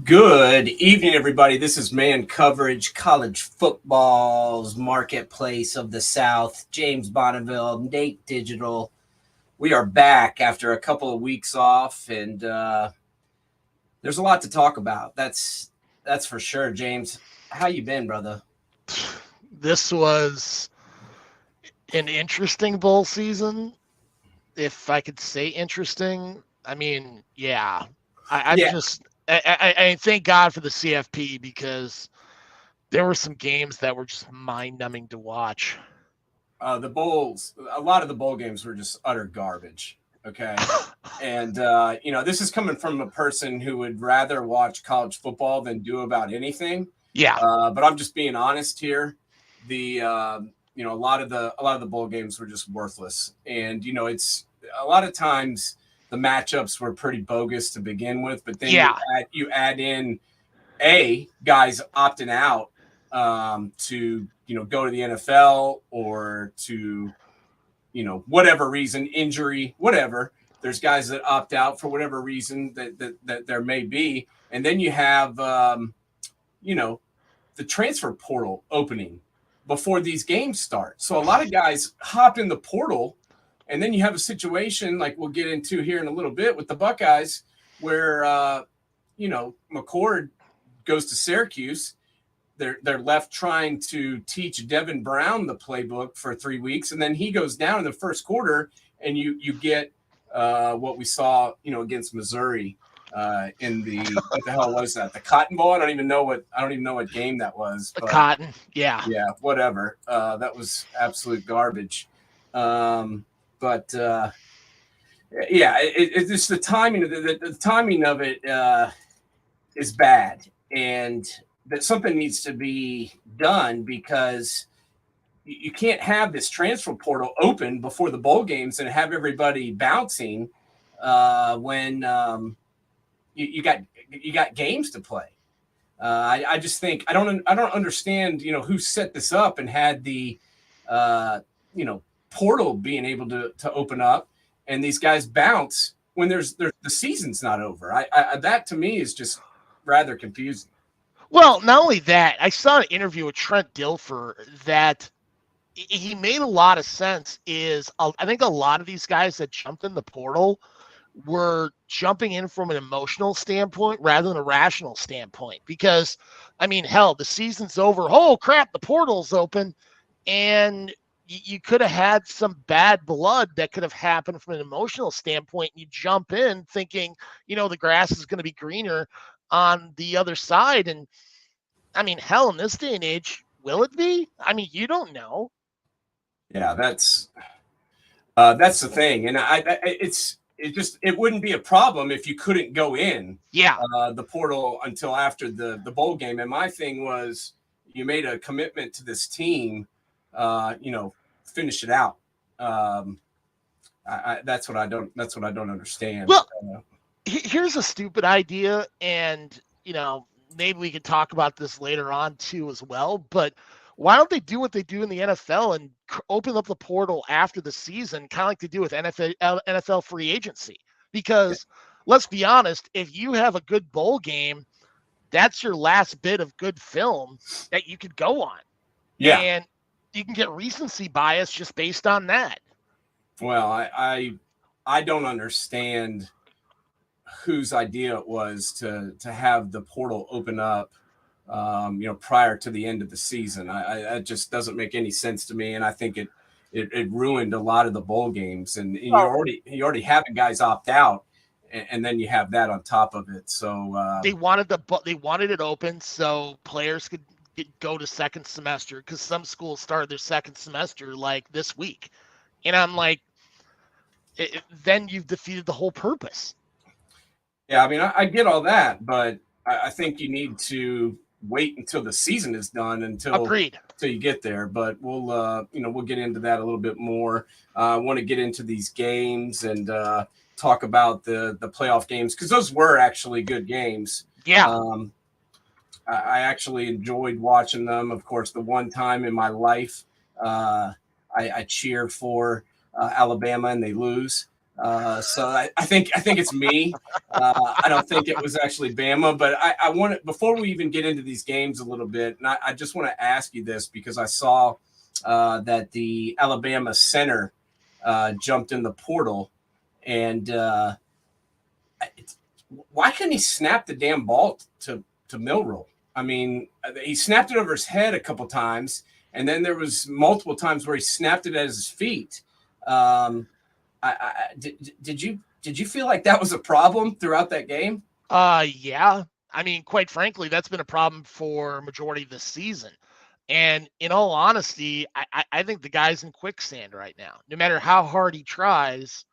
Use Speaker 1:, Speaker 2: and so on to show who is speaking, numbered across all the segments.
Speaker 1: Good evening, everybody. This is Man Coverage, college football's marketplace of the South. James Bonneville, Nate Digital. We are back after a couple of weeks off, and there's a lot to talk about. That's for sure. James, how you been, brother?
Speaker 2: This was an interesting bowl season, if I could say interesting. I mean, yeah, I'm
Speaker 1: Yeah,
Speaker 2: just I thank God for the CFP because there were some games that were just mind-numbing to watch.
Speaker 1: the bowls. A lot of the bowl games were just utter garbage. Okay. And this is coming from a person who would rather watch college football than do about anything.
Speaker 2: Yeah,
Speaker 1: But I'm just being honest here. The a lot of the bowl games were just worthless, and it's a lot of times the matchups were pretty bogus to begin with. But then you
Speaker 2: yeah,
Speaker 1: add in guys opting out to go to the NFL or to whatever reason, injury, whatever. There's guys that opt out for whatever reason that there may be, and then you have you know the transfer portal opening before these games start. So a lot of guys hop in the portal, and then you have a situation like we'll get into here in a little bit with the Buckeyes, where McCord goes to Syracuse. They're left trying to teach Devin Brown the playbook for 3 weeks, and then he goes down in the first quarter, and you get what we saw against Missouri in what the hell was that? The Cotton Bowl? I don't even know what game that was.
Speaker 2: the
Speaker 1: But
Speaker 2: cotton. Yeah,
Speaker 1: yeah, whatever. That was absolute garbage. But yeah, it's just the timing of the timing of it is bad, and that something needs to be done because you can't have this transfer portal open before the bowl games and have everybody bouncing when you got games to play. I just think I don't understand who set this up and had the portal being able to open up and these guys bounce when there's the season's not over. I that to me is just rather confusing.
Speaker 2: well, not only that, I saw an interview with Trent Dilfer that he made a lot of sense. I think a lot of these guys that jumped in the portal were jumping in from an emotional standpoint rather than a rational standpoint. Because, I mean, hell, the season's over. Oh, crap, the portal's open. And you could have had some bad blood that could have happened from an emotional standpoint. You jump in thinking, the grass is going to be greener on the other side. And, I mean, hell, in this day and age, will it be? I mean, you don't know.
Speaker 1: Yeah, that's the thing, and it wouldn't be a problem if you couldn't go in
Speaker 2: Yeah.
Speaker 1: the portal until after the bowl game. And my thing was, you made a commitment to this team, finish it out. That's what I don't understand.
Speaker 2: Well, here's a stupid idea, and maybe we could talk about this later on too as well. But why don't they do what they do in the NFL and open up the portal after the season, kind of like they do with NFL free agency? Because let's be honest, if you have a good bowl game, that's your last bit of good film that you could go on,
Speaker 1: Yeah.
Speaker 2: and you can get recency bias just based on that.
Speaker 1: Well, I don't understand whose idea it was to have the portal open up prior to the end of the season. It just doesn't make any sense to me, and I think it ruined a lot of the bowl games. And you already having guys opt out, and then you have that on top of it. So
Speaker 2: They wanted it open so players could go to second semester, because some schools started their second semester like this week, and I'm like, then you've defeated the whole purpose.
Speaker 1: yeah, I mean, I get all that, but I think you need to wait until the season is done until
Speaker 2: Agreed.
Speaker 1: you get there. But we'll get into that a little bit more. I want to get into these games and talk about the playoff games, because those were actually good games.
Speaker 2: Yeah.
Speaker 1: I actually enjoyed watching them. Of course, the one time in my life I cheer for Alabama and they lose. So I think it's me. I don't think it was actually Bama, but I want to, before we even get into these games a little bit, and I just want to ask you this because I saw that the Alabama center jumped in the portal, and why couldn't he snap the damn ball to Milroe? I mean, he snapped it over his head a couple times, and then there was multiple times where he snapped it at his feet. Did you feel like that was a problem throughout that game?
Speaker 2: Yeah. I mean, quite frankly, that's been a problem for majority of the season. And in all honesty, I think the guy's in quicksand right now. No matter how hard he tries,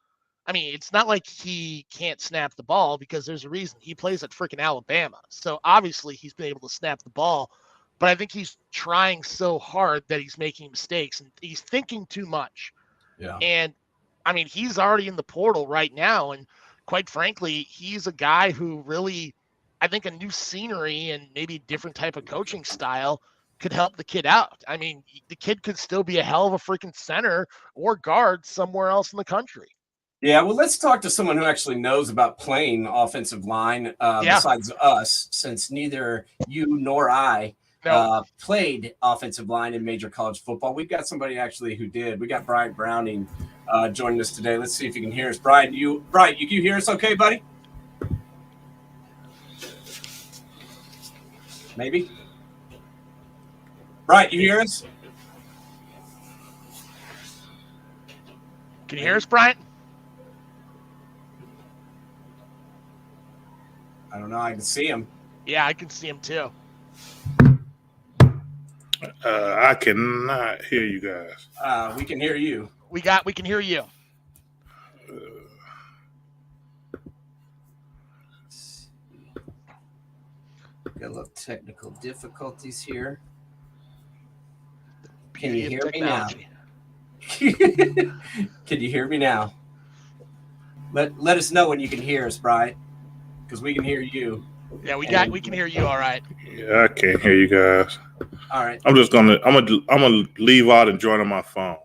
Speaker 2: I mean, it's not like he can't snap the ball because there's a reason he plays at freaking Alabama. So obviously he's been able to snap the ball, but I think he's trying so hard that he's making mistakes and he's thinking too much.
Speaker 1: Yeah.
Speaker 2: And I mean, he's already in the portal right now. And quite frankly, he's a guy who really, I think a new scenery and maybe a different type of coaching style could help the kid out. I mean, the kid could still be a hell of a freaking center or guard somewhere else in the country.
Speaker 1: Yeah, well, let's talk to someone who actually knows about playing offensive line besides us, since neither you nor I played offensive line in major college football. We've got somebody actually who did. We got Bryant Browning joining us today. Let's see if you can hear us. Bryant, you can you hear us okay, buddy? Maybe. Bryant, you hear us?
Speaker 2: Can you hear us, Bryant?
Speaker 1: I don't know. I can see him.
Speaker 2: Yeah, I can see him too.
Speaker 3: I cannot hear you guys.
Speaker 1: We can hear you.
Speaker 2: We can hear you.
Speaker 1: Got a little technical difficulties here. Can you hear me now? Can you hear me now? Let us know when you can hear us, Bryant, because we can hear you.
Speaker 2: Yeah, we can hear you all right.
Speaker 3: Yeah, I can't hear you guys.
Speaker 1: All right.
Speaker 3: I'm gonna leave out and join on my phone.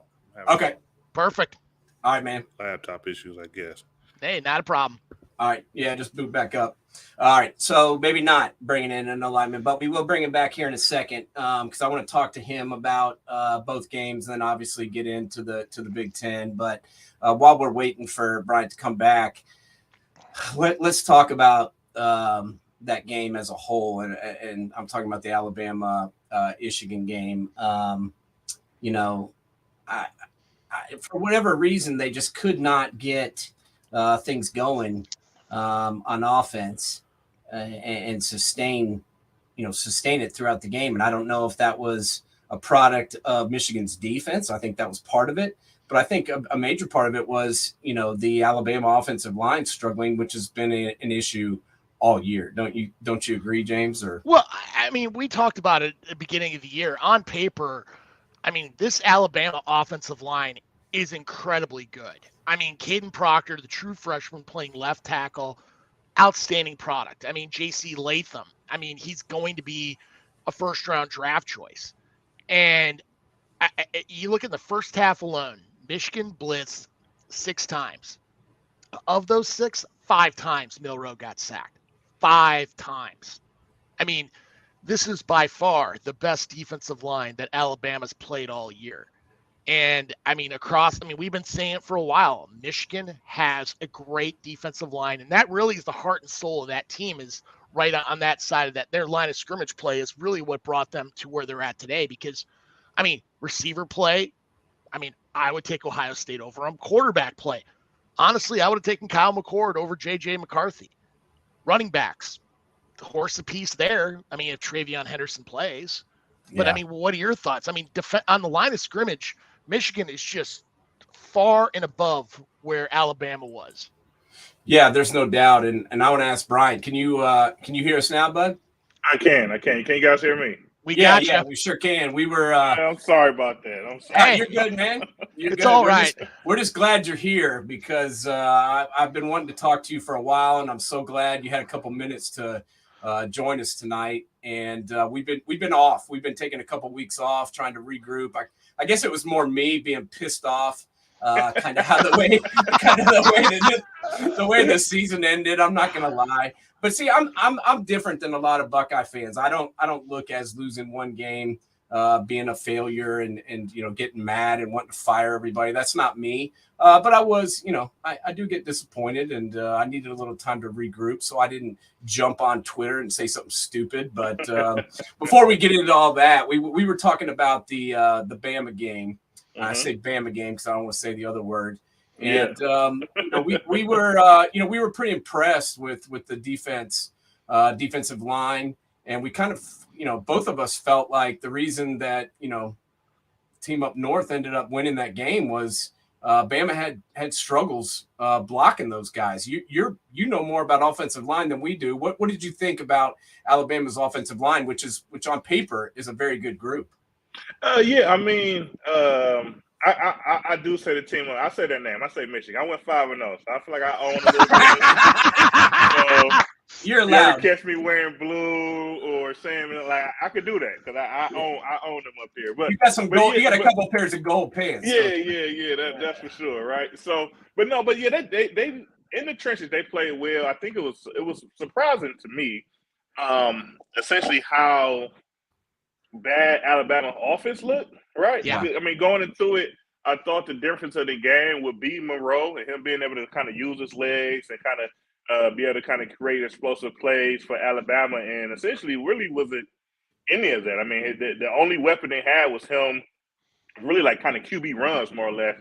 Speaker 1: Okay.
Speaker 2: Perfect.
Speaker 1: All right, man.
Speaker 3: Laptop issues, I guess.
Speaker 2: Hey, not a problem.
Speaker 1: All right. Yeah, just boot back up. All right. So maybe not bringing in an alignment, but we will bring him back here in a second because I want to talk to him about both games and then obviously get into the Big Ten. But while we're waiting for Bryant to come back, let's talk about that game as a whole. And I'm talking about the Alabama-Michigan game. For whatever reason, they just could not get things going on offense and sustain it throughout the game. And I don't know if that was a product of Michigan's defense. I think that was part of it. But I think a major part of it was, the Alabama offensive line struggling, which has been an issue all year. Don't you agree, James? Or
Speaker 2: well, I mean, we talked about it at the beginning of the year. On paper, I mean, this Alabama offensive line is incredibly good. I mean, Caden Proctor, the true freshman playing left tackle, outstanding product. I mean, J.C. Latham, I mean, he's going to be a first-round draft choice. And you look at the first half alone, Michigan blitzed 6 times. Of those 6, 5 times Milroe got sacked. 5 times. I mean, this is by far the best defensive line that Alabama's played all year. And I mean, we've been saying it for a while. Michigan has a great defensive line, and that really is the heart and soul of that team, is right on that side of that. Their line of scrimmage play is really what brought them to where they're at today. Because, I mean, receiver play, I mean, I would take Ohio State over them. Quarterback play, honestly, I would have taken Kyle McCord over J.J. McCarthy. Running backs, the horse apiece there. I mean, if Travion Henderson plays. But, yeah. I mean, what are your thoughts? I mean, on the line of scrimmage, Michigan is just far and above where Alabama was.
Speaker 1: Yeah, there's no doubt. And I want to ask Bryant, can you hear us now, bud?
Speaker 3: I can. Can you guys hear me?
Speaker 1: Yeah, we sure can. We were.
Speaker 3: I'm sorry about that. I'm sorry.
Speaker 1: Hey, you're good, man. You're
Speaker 2: it's
Speaker 1: good.
Speaker 2: All right.
Speaker 1: We're just glad you're here because I've been wanting to talk to you for a while, and I'm so glad you had a couple minutes to join us tonight. And we've been off. We've been taking a couple weeks off, trying to regroup. I guess it was more me being pissed off kind of how the way the season ended. I'm not gonna lie, but see, I'm different than a lot of Buckeye fans. I don't look as losing one game being a failure and getting mad and wanting to fire everybody. That's not me. But I was, I do get disappointed, and I needed a little time to regroup, so I didn't jump on Twitter and say something stupid. But before we get into all that, we were talking about the Bama game. I say Bama game because I don't want to say the other word. And we were pretty impressed with the defensive line, and we kind of both of us felt like the reason that team up north ended up winning that game was Bama had struggles blocking those guys. You know more about offensive line than we do. What did you think about Alabama's offensive line, which on paper is a very good group?
Speaker 3: Yeah, I mean, I do say the team. I say their name. I say Michigan. I went 5-0, so I feel like I own a little bit. So
Speaker 1: you're allowed.
Speaker 3: You catch me wearing blue or saying like I could do that because I own them up here. But
Speaker 1: you got some gold. You got a couple of pairs of gold pants.
Speaker 3: Yeah. That's for sure, right? So, but they in the trenches they played well. I think it was surprising to me, essentially how bad Alabama offense looked, right?
Speaker 2: Yeah.
Speaker 3: I mean, going into it, I thought the difference of the game would be Monroe and him being able to kind of use his legs and kind of be able to kind of create explosive plays for Alabama, and essentially really wasn't any of that. I mean, the only weapon they had was him really like kind of QB runs, more or less,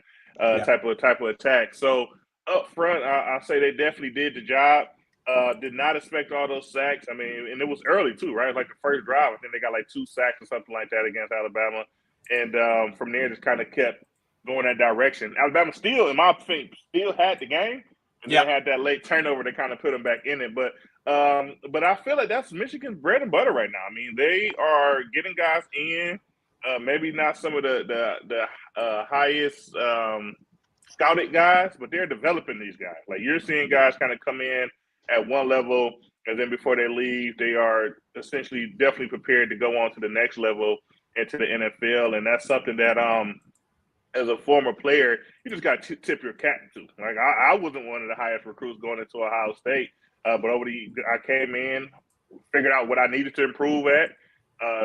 Speaker 3: type of attack. So up front, I'll say they definitely did the job. Did not expect all those sacks. I mean, and it was early too, right? Like the first drive, I think they got like 2 sacks or something like that against Alabama. And from there, just kind of kept going that direction. Alabama still, in my opinion, still had the game. And they had that late turnover that kind of put them back in it. But I feel like that's Michigan's bread and butter right now. I mean, they are getting guys in, maybe not some of the highest scouted guys, but they're developing these guys. Like you're seeing guys kind of come in at one level, and then before they leave, they are essentially definitely prepared to go on to the next level into the NFL. And that's something that as a former player, you just got to tip your cap to. Like I wasn't one of the highest recruits going into Ohio State, but I came in, figured out what I needed to improve at.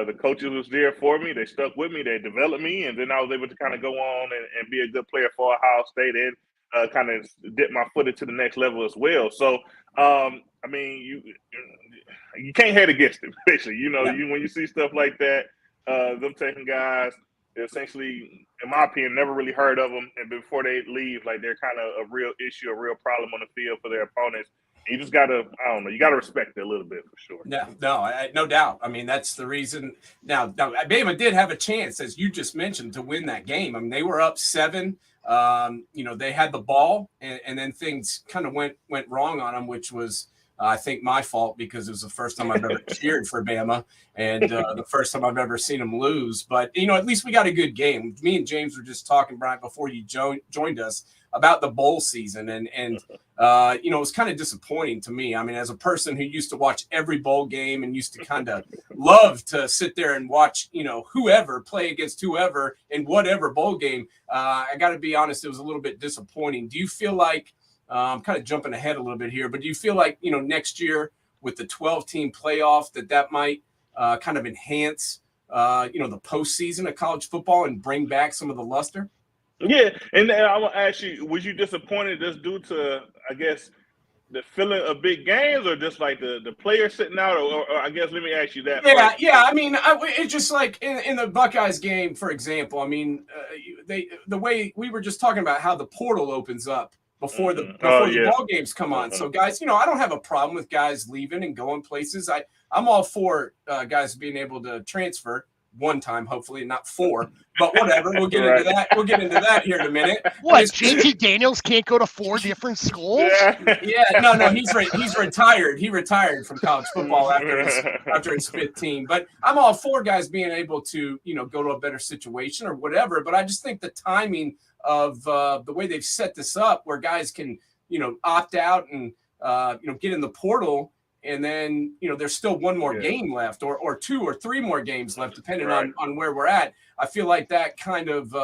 Speaker 3: The coaches was there for me. They stuck with me. They developed me, and then I was able to kind of go on and be a good player for Ohio State and kind of dip my foot into the next level as well. So, I mean, you can't head against it, basically. When you see stuff like that, them taking guys essentially, in my opinion, never really heard of them, and before they leave, like they're kind of a real issue, a real problem on the field for their opponents. You just gotta, you gotta respect it a little bit for sure.
Speaker 1: No doubt. I mean, that's the reason. Now, Bama did have a chance, as you just mentioned, to win that game. I mean, they were up 7. They had the ball, and then things kind of went wrong on them, which was, I think, my fault because it was the first time I've ever cheered for Bama and the first time I've ever seen them lose. But, at least we got a good game. Me and James were just talking, Bryant, before you joined us about the bowl season. And it was kind of disappointing to me. I mean, as a person who used to watch every bowl game and used to kind of love to sit there and watch, whoever play against whoever in whatever bowl game, I got to be honest, it was a little bit disappointing. Do you feel like, I'm kind of jumping ahead a little bit here, but do you feel like, next year with the 12-team playoff that might kind of enhance, the postseason of college football and bring back some of the luster?
Speaker 3: Yeah, and I want to ask you, was you disappointed just due to, I guess, the feeling of big games, or just like the players sitting out, or I guess let me ask you that.
Speaker 1: Yeah. I mean, it's just like in the Buckeyes game, for example. I mean, the way we were just talking about how the portal opens up before the ball games come on. So guys, I don't have a problem with guys leaving and going places. I'm all for guys being able to transfer one time, hopefully, not 4. But whatever, we'll get into that. We'll get into that here in a minute.
Speaker 2: What? JT Daniels can't go to 4 different schools?
Speaker 1: Yeah, no, he's retired. He retired from college football after his 5th team. But I'm all for guys being able to, go to a better situation or whatever. But I just think the timing of the way they've set this up, where guys can, opt out and get in the portal and then there's still one more game left, or 2 or 3 more games left, depending on where we're at. I feel like that kind of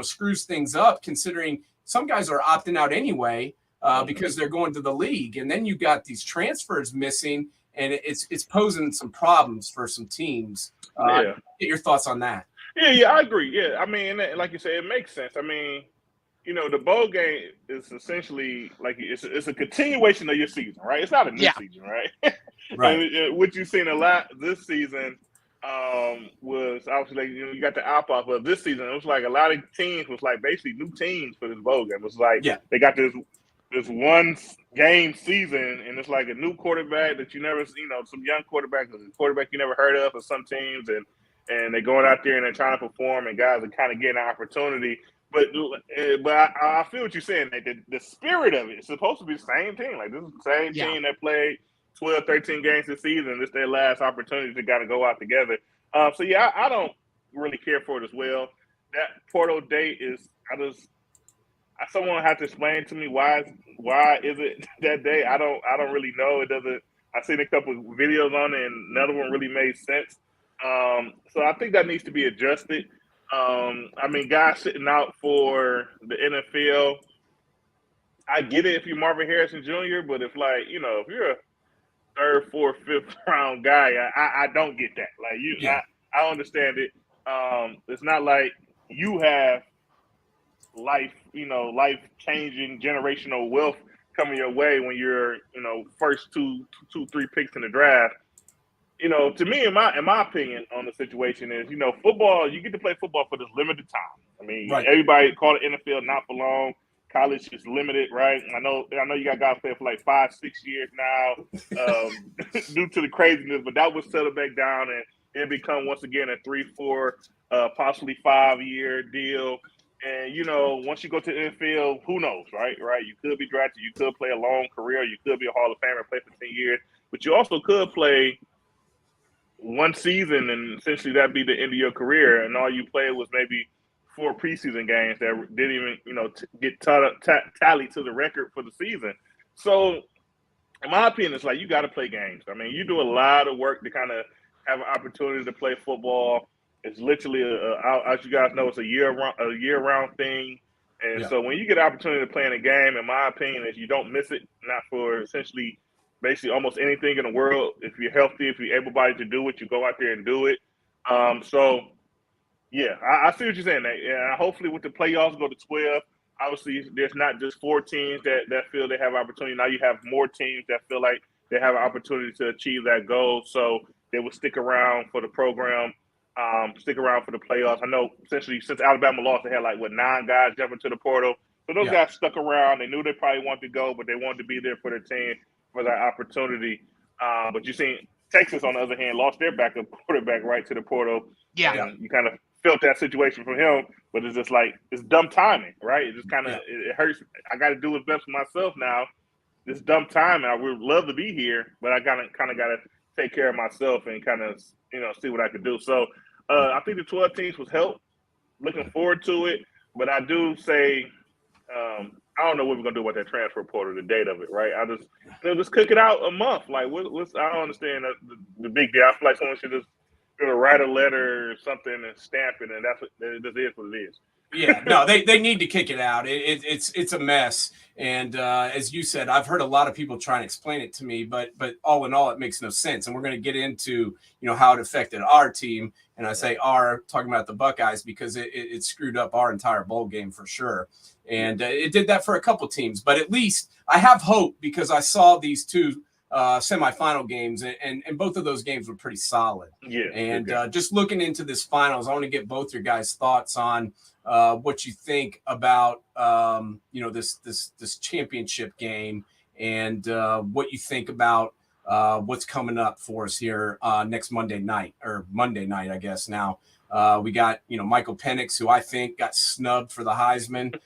Speaker 1: screws things up, considering some guys are opting out anyway because they're going to the league, and then you got these transfers missing, and it's posing some problems for some teams. Get your thoughts on that.
Speaker 3: Yeah, I agree. Yeah, I mean, like you said, it makes sense. I mean, the bowl game is essentially like it's a continuation of your season, right? It's not a new season, right?
Speaker 1: Right.
Speaker 3: And what you've seen a lot this season was obviously like, you got the opt-out, but this season it was like a lot of teams was like basically new teams for this bowl game. It was like they got this one game season, and it's like a new quarterback that you never, some young quarterback you never heard of for some teams, and they're going out there and they're trying to perform, and guys are kind of getting an opportunity. But I feel what you're saying. Like the spirit of it is supposed to be the same team. Like this is the same team that played 12, 13 games this season. This is their last opportunity to got to go out together. So yeah, I don't really care for it as well. That portal date is someone have to explain to me why is it that day. I don't really know. It doesn't. I've seen a couple of videos on it, and none of them really made sense. So I think that needs to be adjusted. I mean, guys sitting out for the NFL, I get it if you're Marvin Harrison Jr., but if if you're a 3rd, 4th, 5th round guy, I don't get that. Like I understand it. It's not like you have life-changing generational wealth coming your way when you're, first 2, 3 picks in the draft. To me, in my opinion on the situation is, football, you get to play football for this limited time. I mean, everybody call it NFL not for long. College is limited, right? I know you got guys playing for like 5, 6 years now due to the craziness, but that was settled back down and it become once again a 3, 4, possibly 5-year deal. And, once you go to the NFL, who knows, right? You could be drafted. You could play a long career. You could be a Hall of Famer, play for 10 years. But you also could play one season and essentially that'd be the end of your career. And all you played was maybe 4 preseason games that didn't even, get tallied to the record for the season. So, in my opinion, it's like you got to play games. I mean, you do a lot of work to kind of have an opportunity to play football. It's literally, as you guys know, it's a year-round thing. And so when you get an opportunity to play in a game, in my opinion, is you don't miss it, not for essentially basically almost anything in the world. If you're healthy, if you're able-bodied to do it, you go out there and do it. So, yeah, I see what you're saying. Hopefully with the playoffs go to 12, obviously there's not just 4 teams that feel they have opportunity. Now you have more teams that feel like they have an opportunity to achieve that goal. So they will stick around for the program, stick around for the playoffs. I know essentially since Alabama lost, they had 9 guys jumping to the portal. So those guys stuck around. They knew they probably wanted to go, but they wanted to be there for their team for that opportunity. But you seen Texas, on the other hand, lost their backup quarterback right to the portal. Yeah. And you kind of felt that situation from him, but it's just it's dumb timing, right? It just kind of it hurts. I got to do what's best for myself now. This dumb timing. I would love to be here, but I kind of got to take care of myself and kind of see what I could do. So I think the 12 teams was help. Looking forward to it, but I do say I don't know what we're gonna do about that transfer portal, the date of it, right? I just cook it out a month. Like what's I don't understand the big deal. I feel like someone should just write a letter or something and stamp it, and it just is what it is.
Speaker 1: Yeah, no, they need to kick it out. It's a mess. And as you said, I've heard a lot of people trying to explain it to me, but all in all, it makes no sense. And we're going to get into how it affected our team. And I say talking about the Buckeyes because it screwed up our entire bowl game for sure. And it did that for a couple teams. But at least I have hope because I saw these 2 semifinal games, and both of those games were pretty solid.
Speaker 3: Yeah.
Speaker 1: And just looking into this finals, I want to get both your guys' thoughts on what you think about this championship game and what you think about what's coming up for us here next Monday night, I guess now. We got, Michael Penix, who I think got snubbed for the Heisman.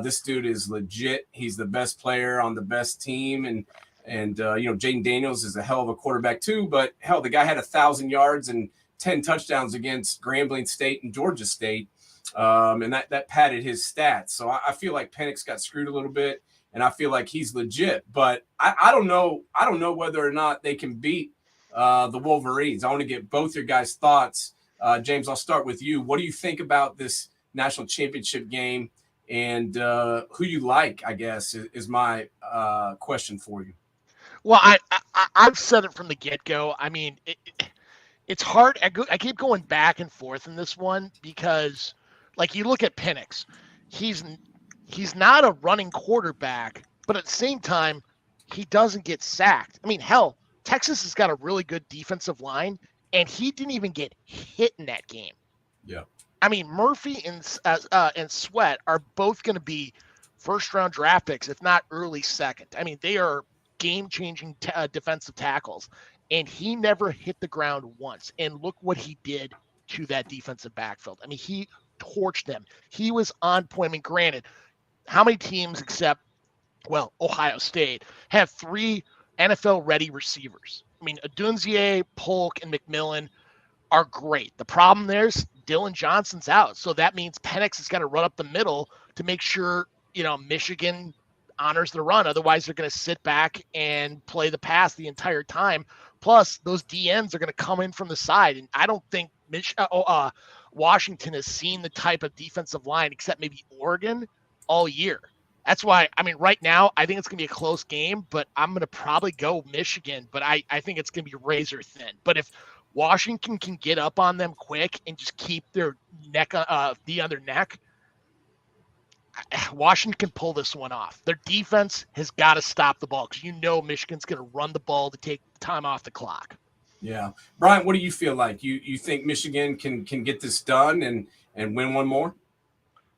Speaker 1: This dude is legit. He's the best player on the best team. And Jaden Daniels is a hell of a quarterback too. But hell, the guy had 1,000 yards and 10 touchdowns against Grambling State and Georgia State. And that padded his stats. So I feel like Penix got screwed a little bit. and I feel like he's legit. But I don't know. I don't know whether or not they can beat the Wolverines. I want to get both your guys' thoughts. James, I'll start with you. What do you think about this national championship game, and who you like? I guess is my question for you.
Speaker 2: Well, I've said it from the get-go. I mean, it's hard. I keep going back and forth in this one because, like, you look at Penix, he's not a running quarterback, but at the same time, he doesn't get sacked. I mean, hell, Texas has got a really good defensive line, and he didn't even get hit in that game.
Speaker 1: Yeah.
Speaker 2: I mean, Murphy and Sweat are both going to be first-round draft picks, if not early second. I mean, they are game-changing defensive tackles, and he never hit the ground once. And look what he did to that defensive backfield. I mean, he torched them. He was on point. I mean, granted, how many teams except, well, Ohio State have 3 NFL-ready receivers? I mean, Odunze, Polk, and McMillan are great. The problem there's Dylan Johnson's out. So that means Penix is going to run up the middle to make sure, Michigan honors the run. Otherwise, they're going to sit back and play the pass the entire time. Plus, those DNs are going to come in from the side. And I don't think Washington has seen the type of defensive line, except maybe Oregon, all year. That's why, I mean, right now, I think it's going to be a close game, but I'm going to probably go Michigan. But I think it's going to be razor thin. But if Washington can get up on them quick and just keep their neck, knee on their neck, Washington can pull this one off. Their defense has got to stop the ball because Michigan's going to run the ball to take time off the clock.
Speaker 1: Yeah. Bryant, what do you feel like? You think Michigan can get this done and win one more?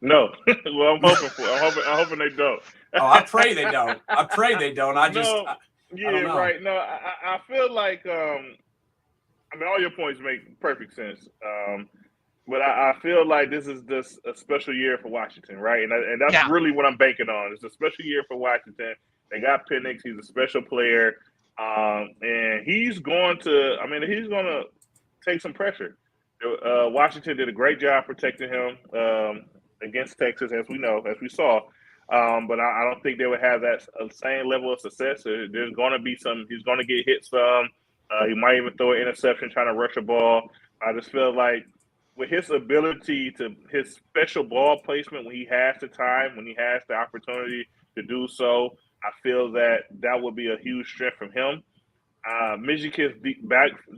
Speaker 3: No. Well, I'm hoping they don't.
Speaker 1: Oh, I pray they don't. I pray they don't. I just
Speaker 3: no,
Speaker 1: I don't know.
Speaker 3: Right. No, I feel like I mean, all your points make perfect sense. But I feel like this is just a special year for Washington, right? And that's really what I'm banking on. It's a special year for Washington. They got Penix. He's a special player. And he's going to take some pressure. Washington did a great job protecting him against Texas, as we saw. But I don't think they would have that same level of success. There's going to be he's going to get hit some. He might even throw an interception trying to rush a ball. I just feel like with his ability his special ball placement when he has the time, when he has the opportunity to do so, I feel that would be a huge strength from him. Michigan's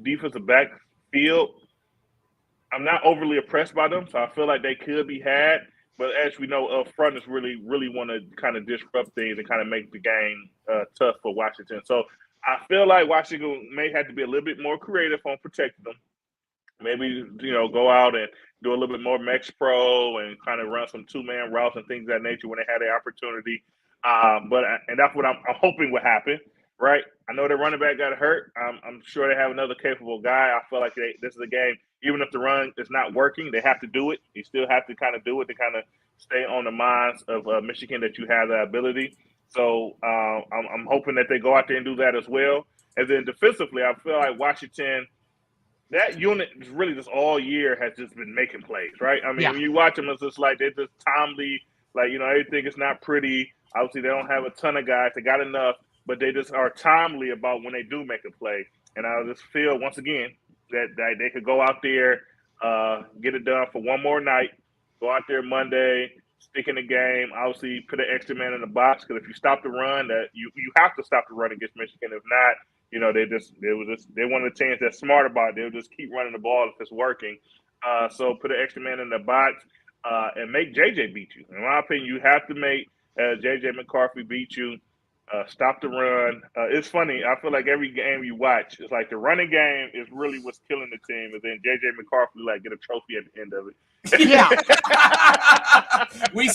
Speaker 3: defensive backfield, I'm not overly impressed by them, so I feel like they could be had. But as we know, up front is really want to kind of disrupt things and kind of make the game tough for Washington. So I feel like Washington may have to be a little bit more creative on protecting them. Maybe, go out and do a little bit more Mex Pro and kind of run some 2-man routes and things of that nature when they had the opportunity. And that's what I'm hoping will happen, right? I know their running back got hurt. I'm sure they have another capable guy. I feel like this is a game, even if the run is not working, they have to do it. You still have to kind of do it to kind of stay on the minds of Michigan that you have that ability. So I'm hoping that they go out there and do that as well. And then defensively, I feel like Washington – that unit is really just all year has just been making plays, right? I mean, when you watch them, it's just like they're just timely, like, everything is not pretty. Obviously, they don't have a ton of guys. They got enough, but they just are timely about when they do make a play. And I just feel, once again, that they could go out there, get it done for one more night, go out there Monday, stick in the game, obviously put an extra man in the box, because if you stop the run, that you have to stop the run against Michigan. If not, they one of the teams that's smart about it. They'll just keep running the ball if it's working. So put an extra man in the box and make JJ beat you. In my opinion, you have to make JJ McCarthy beat you. Stop the run. It's funny. I feel like every game you watch, it's like the running game is really what's killing the team, and then JJ McCarthy get a trophy at the end of it.
Speaker 2: Yeah.
Speaker 1: We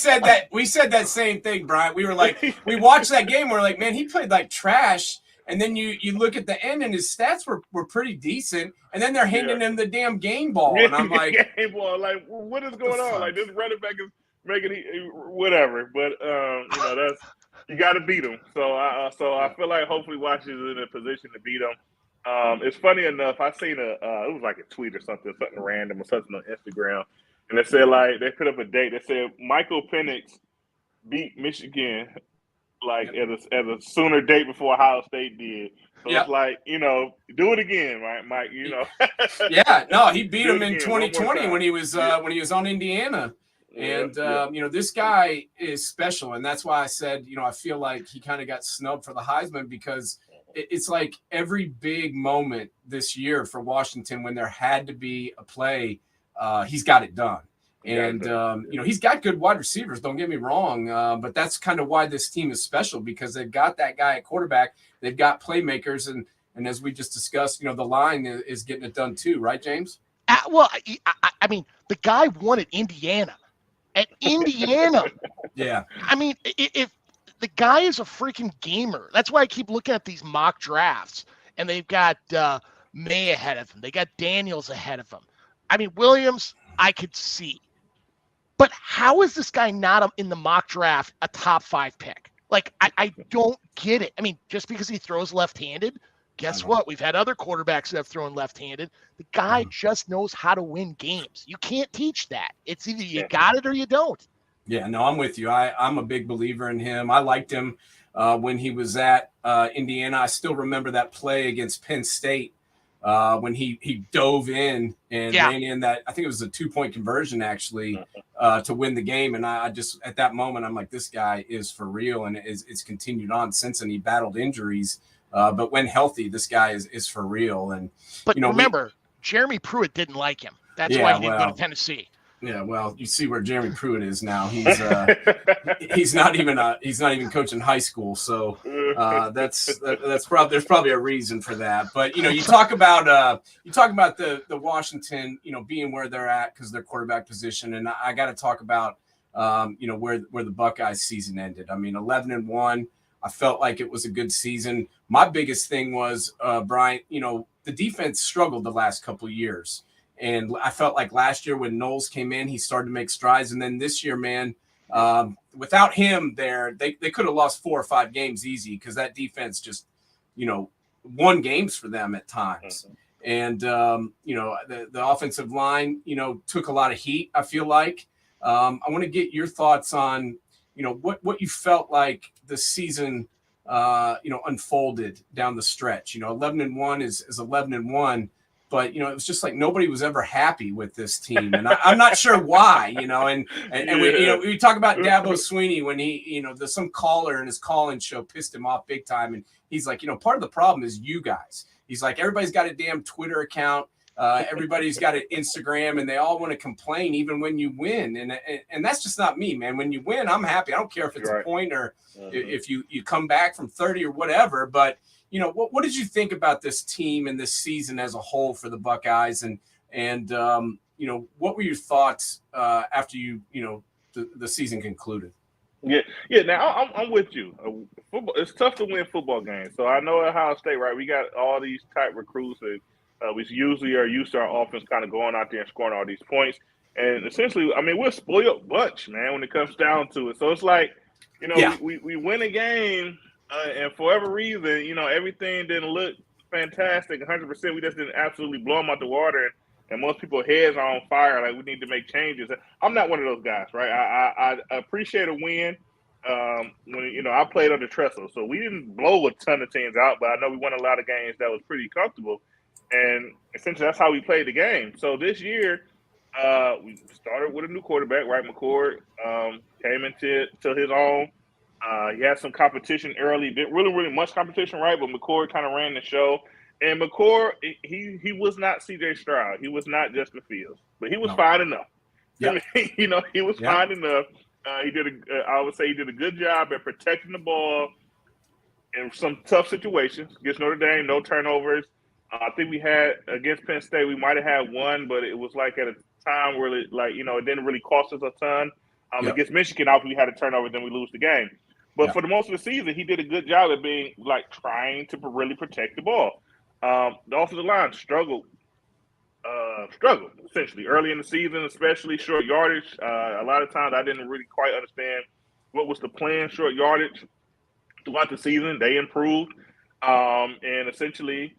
Speaker 1: said that same thing, Brian. We were like, we watched that game. We're like, man, he played like trash. And then you look at the end, and his stats were pretty decent. And then they're handing him the damn game ball, and I'm like,
Speaker 3: game ball. Like, what is going on? Like, this running back is making whatever. But that's you got to beat them. So I feel like hopefully Washington's in a position to beat them. It's funny enough. I seen it was like a tweet or something random or something on Instagram, and they said they put up a date. They said Michael Penix beat Michigan like as a sooner date before Ohio State did. So it's like, do it again, right, Mike?
Speaker 1: Yeah, no, he beat
Speaker 3: Do
Speaker 1: him
Speaker 3: it
Speaker 1: in
Speaker 3: again, one more
Speaker 1: 2020
Speaker 3: time.
Speaker 1: when he was on Indiana. And this guy is special, and that's why I said, I feel like he kind of got snubbed for the Heisman, because it's like every big moment this year for Washington when there had to be a play, he's got it done. And he's got good wide receivers. Don't get me wrong, but that's kind of why this team is special, because they've got that guy at quarterback. They've got playmakers, and as we just discussed, the line is getting it done too, right, James?
Speaker 2: Well, I mean, the guy won at Indiana. At Indiana.
Speaker 1: Yeah.
Speaker 2: I mean, if the guy is a freaking gamer, that's why I keep looking at these mock drafts, and they've got May ahead of him. They got Daniels ahead of him. I mean, Williams, I could see. But how is this guy not in the mock draft a top 5 pick? Like, I don't get it. I mean, just because he throws left-handed, guess what? We've had other quarterbacks that have thrown left-handed. The guy just knows how to win games. You can't teach that. It's either you got it or you don't.
Speaker 1: Yeah, no, I'm with you. I'm a big believer in him. I liked him when he was at Indiana. I still remember that play against Penn State when he dove in and ran in that. I think it was a 2-point conversion, actually, to win the game. And I just, at that moment, I'm like, this guy is for real. And it's continued on since, and he battled injuries. But when healthy, this guy is for real. But
Speaker 2: remember, Jeremy Pruitt didn't like him. That's why he didn't go to Tennessee.
Speaker 1: Yeah, well, you see where Jeremy Pruitt is now. He's not even coaching high school. So there's probably a reason for that. But you talk about the Washington, being where they're at because of their quarterback position, and I got to talk about where the Buckeyes season ended. I mean, 11-1. I felt like it was a good season. My biggest thing was Bryant. The defense struggled the last couple of years. And I felt like last year when Knowles came in, he started to make strides. And then this year, man, without him there, they could have lost 4 or 5 games easy, because that defense just, won games for them at times. And, the offensive line, took a lot of heat, I feel like. I want to get your thoughts on, what you felt like the season, unfolded down the stretch. 11-1 is 11-1. But, it was just like nobody was ever happy with this team. And I'm not sure why, and we talk about Dabo Sweeney when he, there's some caller in his call-in show pissed him off big time. And he's like, part of the problem is you guys. He's like, everybody's got a damn Twitter account. Everybody's got an Instagram, and they all want to complain even when you win. And that's just not me, man. When you win, I'm happy. I don't care if it's a point or if you come back from 30 or whatever. But, what did you think about this team and this season as a whole for the Buckeyes? And what were your thoughts after the season concluded?
Speaker 3: Yeah. Now I'm with you. Football, it's tough to win football games. So I know at Ohio State, right? We got all these type recruits, and we usually are used to our offense kind of going out there and scoring all these points. And essentially, I mean, we're a spoiled bunch, man, when it comes down to it. So it's like, we win a game. And for whatever reason, everything didn't look fantastic 100%. We just didn't absolutely blow them out the water. And most people's heads are on fire. Like, we need to make changes. I'm not one of those guys, right? I appreciate a win when, I played under Tressel. So we didn't blow a ton of teams out, but I know we won a lot of games that was pretty comfortable. And essentially that's how we played the game. So this year, we started with a new quarterback, right? McCord came into his own. He had some competition early, didn't really much competition, right? But McCord kind of ran the show. And McCord, he was not C.J. Stroud. He was not Justin Fields, but he was fine enough. Yeah. He was fine enough. I would say he did a good job at protecting the ball in some tough situations. Against Notre Dame, no turnovers. I think we had against Penn State, we might have had one, but it was like at a time where it didn't really cost us a ton. Against Michigan, obviously we had a turnover, then we lose the game. But for the most of the season, he did a good job at being trying to really protect the ball. The offensive line struggled essentially early in the season, especially short yardage. A lot of times I didn't really quite understand what was the plan, short yardage. Throughout the season, they improved. And essentially,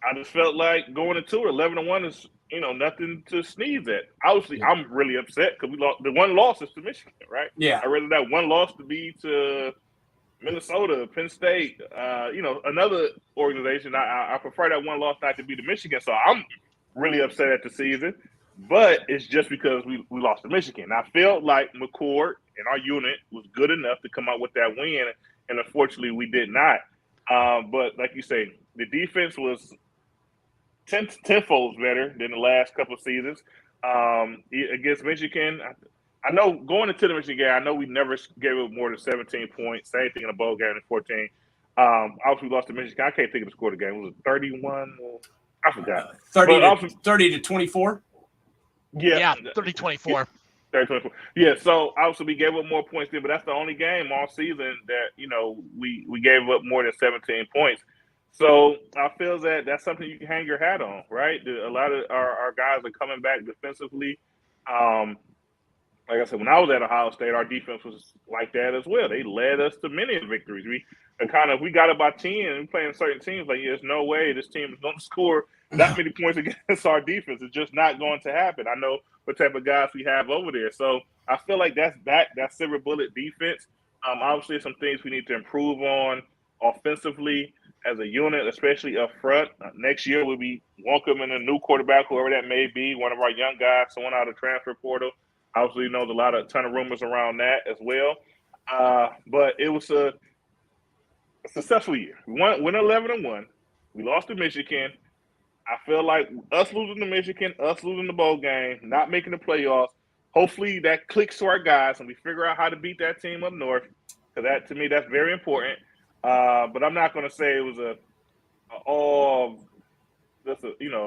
Speaker 3: I just felt like going into it, 11-1 is, nothing to sneeze at. Obviously, I'm really upset because we lost. The one loss is to Michigan, right?
Speaker 1: Yeah.
Speaker 3: I'd rather that one loss to be to Minnesota, Penn State, another organization. I prefer that one loss not to be to Michigan. So I'm really upset at the season, but it's just because we lost to Michigan. I felt like McCord and our unit was good enough to come out with that win, and unfortunately we did not. But like you say, the defense was tenfold better than the last couple of seasons. Against Michigan, I know going into the Michigan game, I know we never gave up more than 17 points. Same thing in the bowl game in 14. Obviously, we lost to Michigan. I can't think of the score of the game. Was it 31? I forgot.
Speaker 1: 30 to 24?
Speaker 3: Yeah,
Speaker 2: 30-24.
Speaker 3: 30-24. Yeah, so obviously we gave up more points there, but that's the only game all season that, we gave up more than 17 points. So I feel that that's something you can hang your hat on, right? A lot of our guys are coming back defensively. Like I said, when I was at Ohio State, our defense was like that as well. They led us to many victories. We got about 10 and we playing certain teams like, there's no way this team is going to score that many points against our defense. It's just not going to happen. I know what type of guys we have over there. So I feel like that's that silver bullet defense. Obviously, some things we need to improve on offensively as a unit, especially up front. Next year, we'll be welcoming a new quarterback, whoever that may be, one of our young guys, someone out of the transfer portal. Obviously, there's a ton of rumors around that as well. But it was a successful year. We went 11-1. We lost to Michigan. I feel like us losing to Michigan, us losing the bowl game, not making the playoffs, hopefully that clicks to our guys and we figure out how to beat that team up north. Because that, to me, that's very important. But I'm not going to say it was a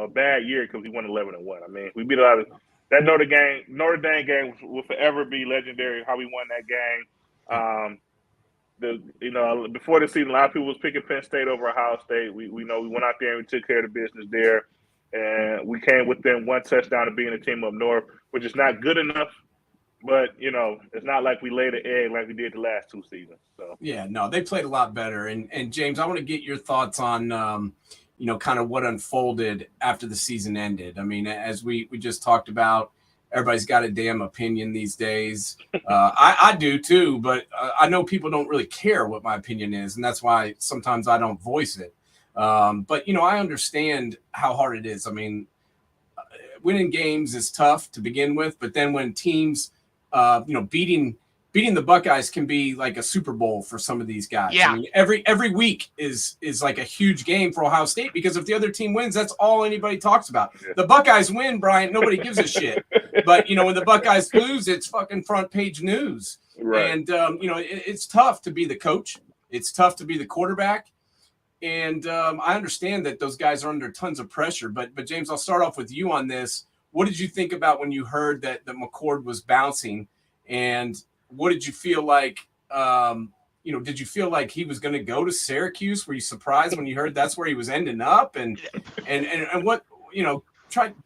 Speaker 3: bad year because we won 11-1. I mean, we beat a lot of that Notre Dame game will forever be legendary. How we won that game. Before the season, a lot of people was picking Penn State over Ohio State. We know we went out there and we took care of the business there, and we came within one touchdown of being a team up north, which is not good enough. But it's not like we laid an egg like we did the last two seasons. So
Speaker 1: yeah, no, they played a lot better. And James, I want to get your thoughts on kind of what unfolded after the season ended. I mean, as we just talked about, everybody's got a damn opinion these days. I do too, but I know people don't really care what my opinion is, and that's why sometimes I don't voice it. But I understand how hard it is. I mean, winning games is tough to begin with, but then when teams, beating the Buckeyes can be like a Super Bowl for some of these guys.
Speaker 2: Yeah.
Speaker 1: I mean, every week is like a huge game for Ohio State because if the other team wins, that's all anybody talks about.
Speaker 3: Yeah.
Speaker 1: The Buckeyes win, Bryant, nobody gives a shit. But when the Buckeyes lose, it's fucking front page news.
Speaker 3: Right.
Speaker 1: And it's tough to be the coach. It's tough to be the quarterback. And I understand that those guys are under tons of pressure. But James, I'll start off with you on this. What did you think about when you heard that McCord was bouncing? And what did you feel like? Did you feel like he was going to go to Syracuse? Were you surprised when you heard that's where he was ending up? And what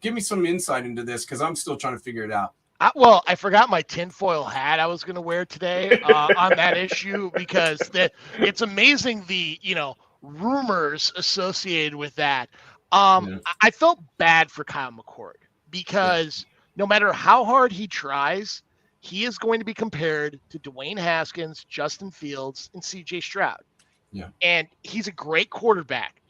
Speaker 1: give me some insight into this because I'm still trying to figure it out.
Speaker 2: I forgot my tinfoil hat I was going to wear today on that issue because it's amazing the rumors associated with that. I felt bad for Kyle McCord because no matter how hard he tries, he is going to be compared to Dwayne Haskins, Justin Fields, and C.J. Stroud.
Speaker 1: Yeah.
Speaker 2: And he's a great quarterback,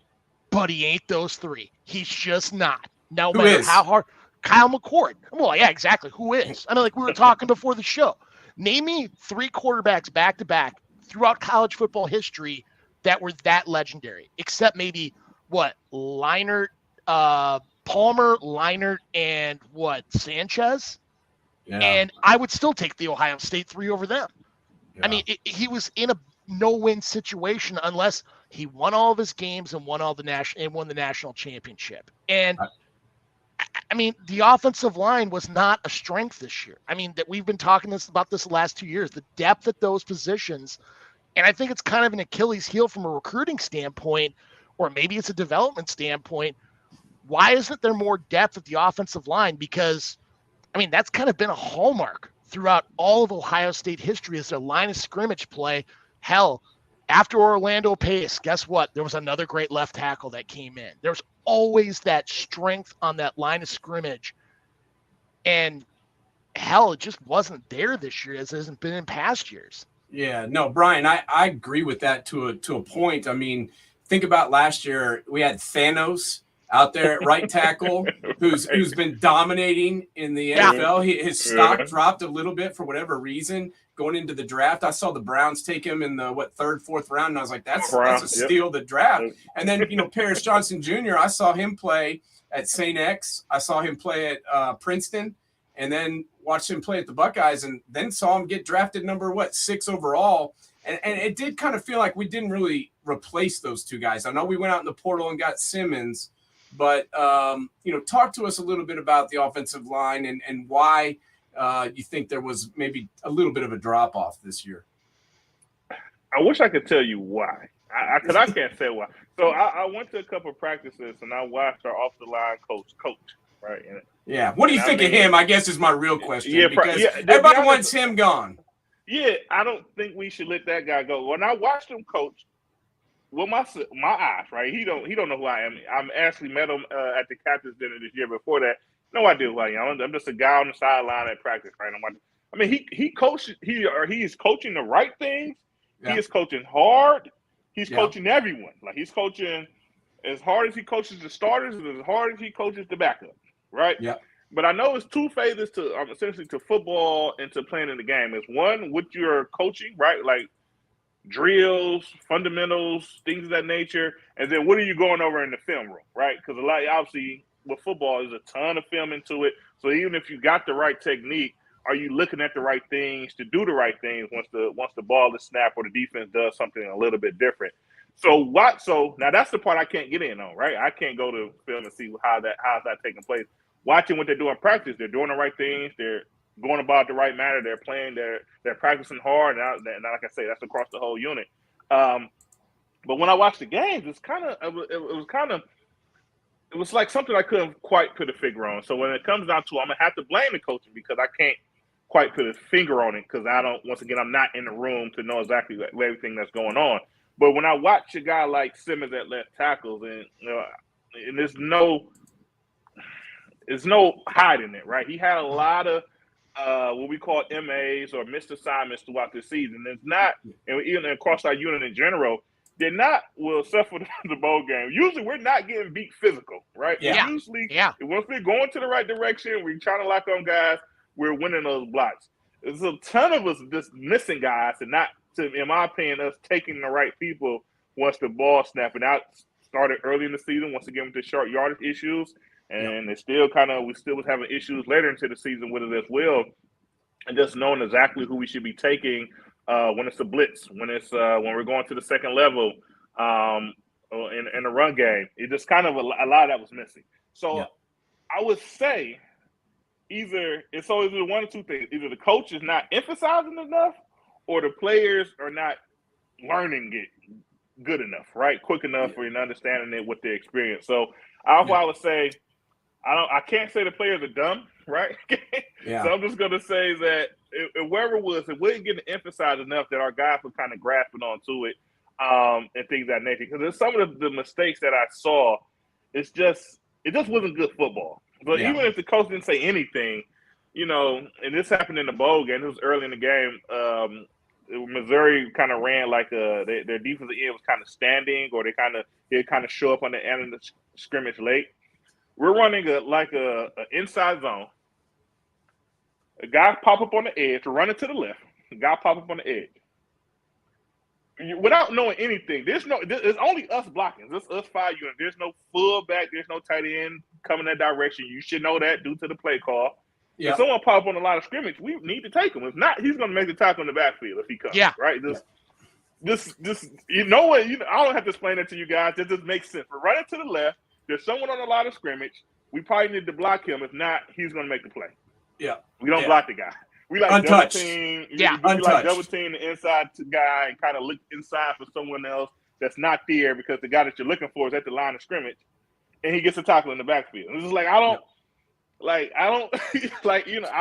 Speaker 2: but he ain't those three. He's just not. No matter how hard. Kyle McCord. Well, yeah, exactly. Who is? I mean, like we were talking before the show. Name me three quarterbacks back-to-back throughout college football history that were that legendary, except maybe, Leinart, Palmer, Leinart, and Sanchez?
Speaker 1: Yeah.
Speaker 2: And I would still take the Ohio State three over them.
Speaker 1: Yeah.
Speaker 2: I mean, he was in a no-win situation unless he won all of his games and won the national championship. And I mean, the offensive line was not a strength this year. I mean, that we've been talking about this the last 2 years, the depth at those positions. And I think it's kind of an Achilles heel from a recruiting standpoint, or maybe it's a development standpoint. Why isn't there more depth at the offensive line? Because I mean, that's kind of been a hallmark throughout all of Ohio State history is their line of scrimmage play. Hell, after Orlando Pace, guess what? There was another great left tackle that came in. There's always that strength on that line of scrimmage. And hell, it just wasn't there this year as it hasn't been in past years.
Speaker 1: Yeah, no, Brian, I agree with that to a point. I mean, think about last year. We had Thanos out there at right tackle, who's been dominating in the
Speaker 2: Yeah.
Speaker 1: NFL. His stock dropped a little bit for whatever reason going into the draft. I saw the Browns take him in the third, fourth round, and I was like, that's a steal of the draft. And then Paris Johnson Jr. I saw him play at St. X. I saw him play at Princeton. And then watched him play at the Buckeyes, and then saw him get drafted number 6 overall. And it did kind of feel like we didn't really replace those two guys. I know we went out in the portal and got Simmons, but talk to us a little bit about the offensive line and why you think there was maybe a little bit of a drop off this year.
Speaker 3: I wish I could tell you why, because I can't say why. So I went to a couple of practices and I watched our off the line coach, right?
Speaker 1: Yeah. What do you think of him? I guess is my real question. Yeah, because everybody wants him gone.
Speaker 3: Yeah, I don't think we should let that guy go. When I watched him coach, with my eyes, right? He don't know who I am. I'm actually met him at the captain's dinner this year. Before that, no idea who I am. I'm just a guy on the sideline at practice, right? I mean, he coaches. He is coaching the right things. Yeah. He is coaching hard. He's coaching everyone. Like he's coaching as hard as he coaches the starters and as hard as he coaches the backup. Right.
Speaker 1: Yeah.
Speaker 3: But I know it's two phases to essentially to football and to playing in the game. It's one with your coaching, right? Like drills, fundamentals, things of that nature, and then what are you going over in the film room, right? Because a lot, obviously, with football, there's a ton of film into it. So even if you got the right technique, are you looking at the right things to do the right things once the ball is snapped or the defense does something a little bit different? So now that's the part I can't get in on, right? I can't go to film and see how's that taking place. Watching what they do in practice, they're doing the right things. They're going about the right manner. They're playing. They're practicing hard. And like I say, that's across the whole unit. But when I watched the games, it was like something I couldn't quite put a finger on. So when it comes down to, I'm gonna have to blame the coaching because I can't quite put a finger on it because I'm not in the room to know exactly everything that's going on. But when I watch a guy like Simmons at left tackles, and there's no hiding it, right? He had a lot of what we call MAs or missed assignments throughout the season. It's not, and even across our unit in general, they're not, well, except for the bowl game. Usually we're not getting beat physical, right?
Speaker 2: Yeah.
Speaker 3: Usually, once we're going to the right direction, we're trying to lock on guys, we're winning those blocks. There's a ton of us just missing guys and not, in my opinion, us taking the right people once the ball snapping out. Started early in the season, once again with the short yardage issues. And it's still we still was having issues later into the season with it as well. And just knowing exactly who we should be taking when it's a blitz, when we're going to the second level in the run game. It just kind of a lot of that was missing. So I would say either one of two things. Either the coach is not emphasizing enough or the players are not learning it good enough, right? Quick enough for understanding it with their experience. So I would say I can't say the players are dumb, right? So I'm just going to say that whoever it was, it wasn't getting emphasized enough that our guys were kind of grasping onto it and things of that nature. Because some of the mistakes that I saw, it just wasn't good football. But even if the coach didn't say anything, and this happened in the bowl game, it was early in the game. Missouri kind of ran like their defensive end was kind of standing, or they kind of show up on the end of the scrimmage late. We're running a inside zone. A guy pop up on the edge, we're running to the left. A guy pop up on the edge. Without knowing anything, there's only us blocking. There's us 5 units. There's no fullback. There's no tight end coming that direction. You should know that due to the play call. If someone pop up on a line of scrimmage, we need to take him. If not, he's going to make the tackle in the backfield if he comes. Right. This I don't have to explain that to you guys. It just makes sense. We're running to the left. There's someone on the line of scrimmage. We probably need to block him. If not, he's going to make the play. We don't block the guy. We like
Speaker 1: untouched.
Speaker 3: Double team. We like double team the inside guy and kind of look inside for someone else that's not there because the guy that you're looking for is at the line of scrimmage, and he gets a tackle in the backfield. And it's just like I don't I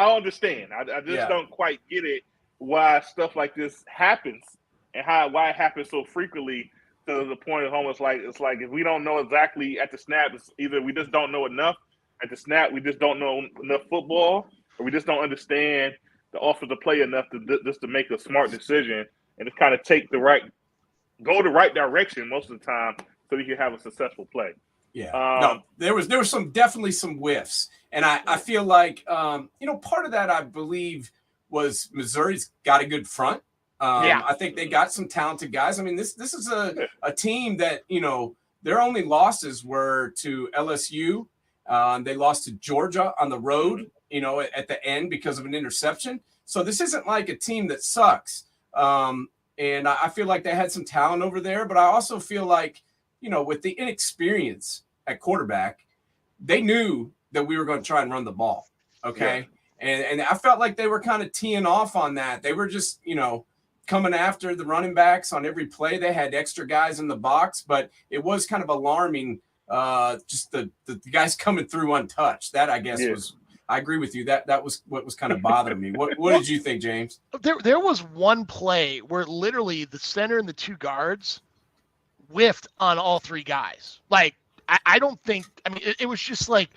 Speaker 3: don't understand. I just don't quite get it why stuff like this happens and why it happens so frequently. To the point of almost like it's like if we don't know exactly at the snap, it's either we just don't know enough at the snap, we just don't know enough football, or we just don't understand the offensive play enough to make a smart decision and to kind of go the right direction most of the time so you can have a successful play.
Speaker 1: Yeah, no, there was definitely some whiffs, and I feel like part of that I believe was Missouri's got a good front. I think they got some talented guys. I mean, this is a team that their only losses were to LSU. They lost to Georgia on the road, at the end because of an interception. So this isn't like a team that sucks. And I feel like they had some talent over there, but I also feel like with the inexperience at quarterback, they knew that we were going to try and run the ball. Okay. Yeah. And I felt like they were kind of teeing off on that. They were just, coming after the running backs on every play. They had extra guys in the box, but it was kind of alarming. Just the guys coming through untouched. That I guess was, I agree with you. That was what was kind of bothering me. What did you think, James?
Speaker 2: There was one play where literally the center and the two guards whiffed on all three guys. Like, I don't think, I mean, it was just like,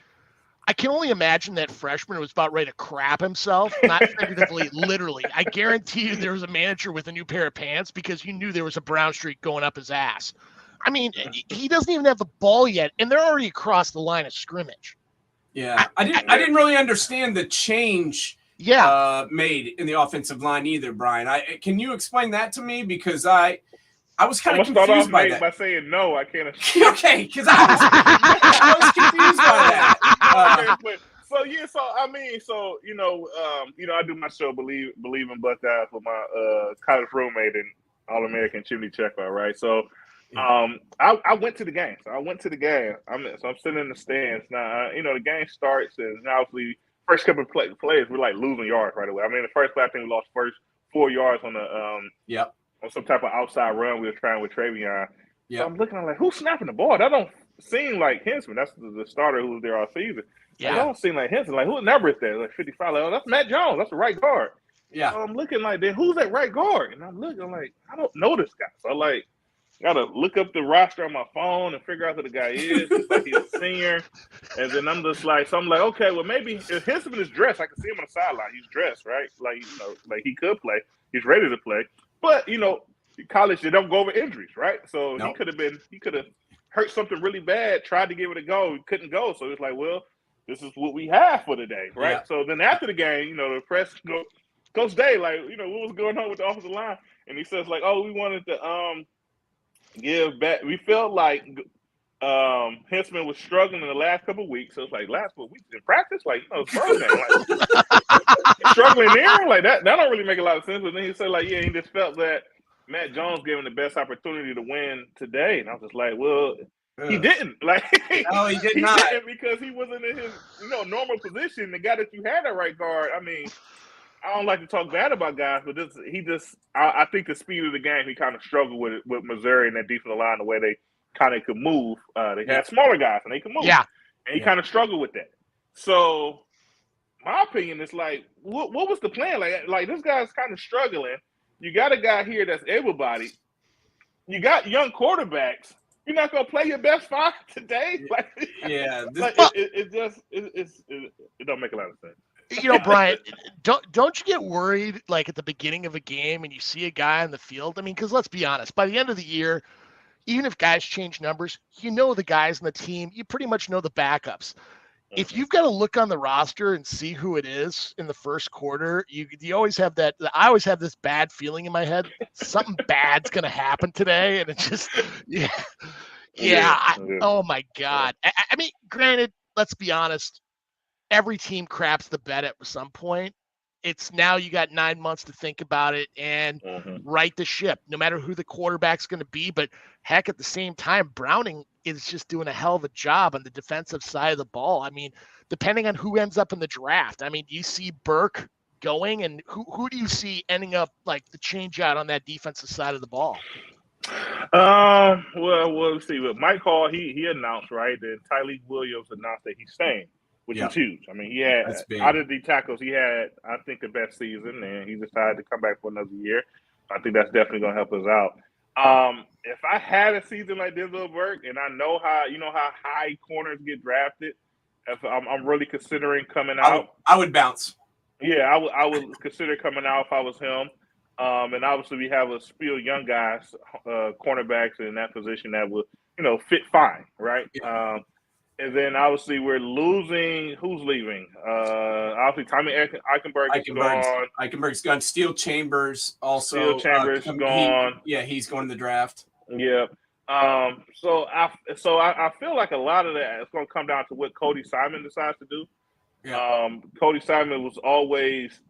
Speaker 2: I can only imagine that freshman was about ready to crap himself, not figuratively, literally. I guarantee you there was a manager with a new pair of pants because you knew there was a brown streak going up his ass. I mean, he doesn't even have the ball yet, and they're already across the line of scrimmage.
Speaker 1: Yeah, I didn't really understand the change made in the offensive line either, Brian. Can you explain that to me? Because I was kind of confused by that.
Speaker 3: By saying no, I can't.
Speaker 1: Okay, because I was confused by that.
Speaker 3: I do my show Believe in Buckeyes with my college roommate and All-American Chimney Checker, right? So. I went to the game. I'm sitting in the stands now. The game starts, and obviously, first couple of plays, we're like losing yards right away. I mean, the first play, I think we lost first 4 yards on on some type of outside run we were trying with Travion. So I'm looking, I'm like, who's snapping the ball? That don't seem like Henson. That's the starter who was there all season. Yeah, that don't seem like Henson. Like, whose number is that? Like 55. Like, oh, that's Matt Jones. That's the right guard. Yeah. So I'm looking like, then who's that right guard? And I'm looking like, I don't know this guy. So I'm like. Gotta look up the roster on my phone and figure out who the guy is. It's like he's a senior. And then I'm like, okay, well, maybe if Henson is dressed, I can see him on the sideline. He's dressed, right? Like, like he could play. He's ready to play. But, college, they don't go over injuries, right? So he could have hurt something really bad, tried to give it a go, couldn't go. So it's like, well, this is what we have for today, right? Yeah. So then after the game, the press, Coach Day, like, what was going on with the offensive line? And he says, like, oh, we wanted to give back. We felt like Henson was struggling in the last couple of weeks. So it's like last couple of weeks in practice, like Thursday, like struggling there, like that don't really make a lot of sense. But then he said, like, he just felt that Matt Jones gave him the best opportunity to win today, and I was just like, well, he didn't. Like,
Speaker 1: no, he did not,
Speaker 3: didn't because he wasn't in his normal position. The guy that you had at right guard, I mean. I don't like to talk bad about guys, but I think the speed of the game, he kind of struggled with Missouri and that defensive line, the way they kind of could move. They had smaller guys and they could move. Yeah. And he kind of struggled with that. So my opinion is like, what was the plan? Like this guy's kind of struggling. You got a guy here that's able-bodied. You got young quarterbacks. You're not gonna play your best 5 today. Like, it don't make a lot of sense.
Speaker 2: Brian, don't you get worried like at the beginning of a game and you see a guy on the field? I mean, because let's be honest, by the end of the year, even if guys change numbers, the guys on the team, you pretty much know the backups. If you've got to look on the roster and see who it is in the first quarter, you always have that. I always have this bad feeling in my head. Something bad's going to happen today. And it's just, oh my God. I mean, granted, let's be honest. Every team craps the bed at some point. It's now you got 9 months to think about it and right the ship, no matter who the quarterback's going to be. But heck, at the same time, Browning is just doing a hell of a job on the defensive side of the ball. I mean, depending on who ends up in the draft, I mean, do you see Burke going and who do you see ending up like the change out on that defensive side of the ball?
Speaker 3: Well, we'll see. But Mike Hall, he announced, right, that Tyleik Williams announced that he's staying. Which is huge. I mean, he had out of the tackles, he had, I think, the best season, and he decided to come back for another year. I think that's definitely going to help us out. If I had a season like this will work, and I know how high corners get drafted, if I'm really considering coming out,
Speaker 1: I would bounce.
Speaker 3: Yeah, I would consider coming out if I was him. And obviously we have a few young guys, cornerbacks in that position that would, fit fine, right?
Speaker 1: Yeah.
Speaker 3: And then obviously we're losing. Who's leaving? Obviously Tommy Eichenberg is gone.
Speaker 1: Eichenberg's gone. Steel Chambers
Speaker 3: Steel
Speaker 1: also.
Speaker 3: Chambers gone.
Speaker 1: He's going to the draft.
Speaker 3: Yeah. So I feel like a lot of that is going to come down to what Cody Simon decides to do.
Speaker 1: Yeah.
Speaker 3: Cody Simon was always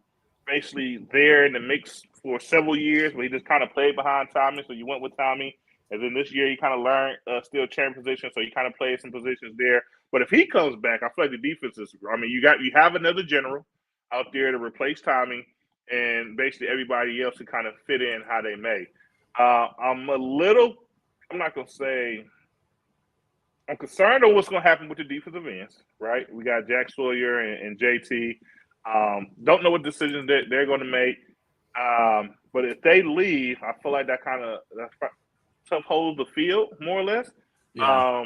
Speaker 3: basically there in the mix for several years, but he just kind of played behind Tommy. So you went with Tommy, and then this year he kind of learned Steel Chamber position, so he kind of played some positions there. But if he comes back, I feel like the defense is. I mean, you have another general out there to replace Tommy, and basically everybody else to kind of fit in how they may. I'm not gonna say. I'm concerned on what's going to happen with the defensive ends, right? We got Jack Sawyer and JT. Don't know what decisions they're going to make. But if they leave, I feel like that tough holds the field, more or less.
Speaker 1: Yeah.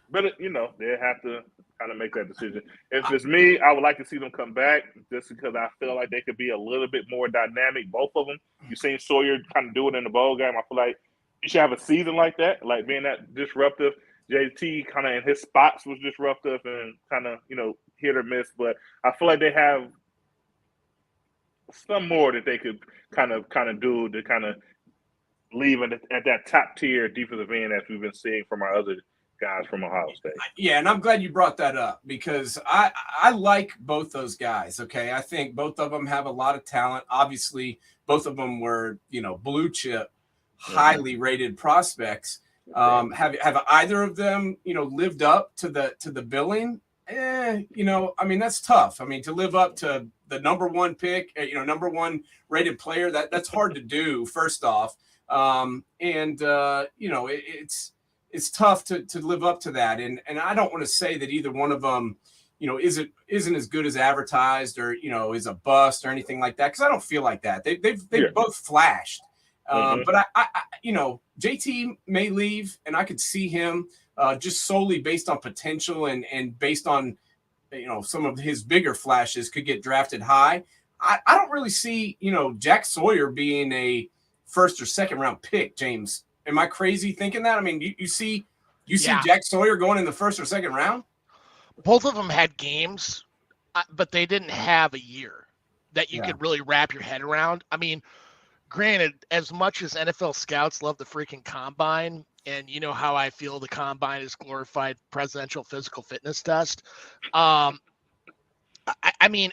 Speaker 3: But they have to kind of make that decision. If it's me, I would like to see them come back just because I feel like they could be a little bit more dynamic, both of them. You've seen Sawyer kind of do it in the bowl game. I feel like you should have a season like that, like being that disruptive. JT kind of in his spots was disruptive and kind of, hit or miss. But I feel like they have some more that they could kind of do to kind of leave at that top tier defensive end as we've been seeing from our other guys from Ohio State.
Speaker 1: Yeah, and I'm glad you brought that up because I like both those guys, okay? I think both of them have a lot of talent. Obviously, both of them were, blue chip, highly rated prospects. Have either of them, lived up to the billing? I mean, that's tough. I mean, to live up to the number one pick, number one rated player, that's hard to do, first off. It's tough to live up to that. And I don't want to say that either one of them, isn't as good as advertised or, is a bust or anything like that. Cause I don't feel like that. They've both flashed. But I JT may leave, and I could see him just solely based on potential and based on, some of his bigger flashes could get drafted high. I don't really see, Jack Sawyer being a first or second round pick, James. Am I crazy thinking that? I mean, you see Jack Sawyer going in the first or second round?
Speaker 2: Both of them had games, but they didn't have a year that you could really wrap your head around. I mean, granted, as much as NFL scouts love the freaking combine, and you know how I feel the combine is glorified presidential physical fitness test. I mean,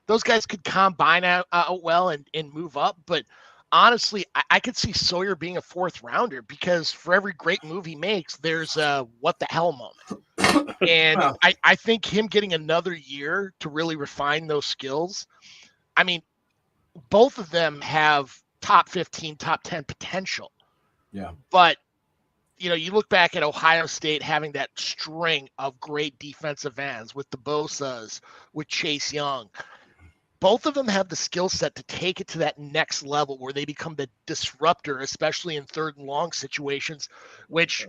Speaker 2: those guys could combine out well and move up, but honestly, I could see Sawyer being a fourth rounder because for every great move he makes, there's a what the hell moment. And I think him getting another year to really refine those skills. I mean, both of them have top 15, top 10 potential.
Speaker 1: Yeah.
Speaker 2: But, you look back at Ohio State having that string of great defensive ends with the Bosas, with Chase Young. Both of them have the skill set to take it to that next level where they become the disruptor, especially in third and long situations, which,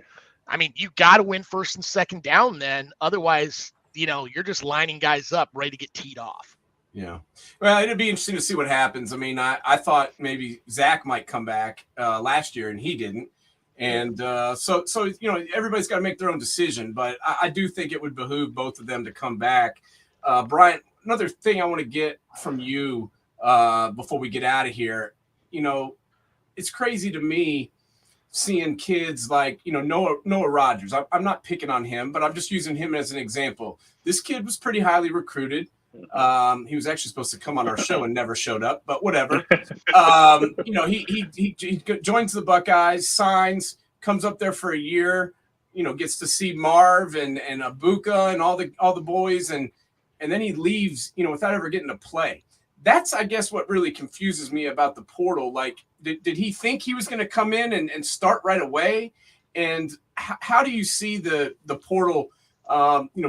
Speaker 2: I mean, you got to win first and second down then. Otherwise, you're just lining guys up ready to get teed off.
Speaker 1: Yeah. Well, it'd be interesting to see what happens. I mean, I thought maybe Zach might come back last year, and he didn't. And so everybody's got to make their own decision. But I do think it would behoove both of them to come back. Bryant, another thing I want to get from you before we get out of here, it's crazy to me seeing kids like, Noah Rogers. I'm not picking on him, but I'm just using him as an example. This kid was pretty highly recruited. He was actually supposed to come on our show and never showed up, but whatever. He joins the Buckeyes, signs, comes up there for a year, gets to see Marv and Abuka and all the boys, and then he leaves, without ever getting to play. That's, I guess, what really confuses me about the portal. Like, did he think he was going to come in and start right away? And how do you see the portal,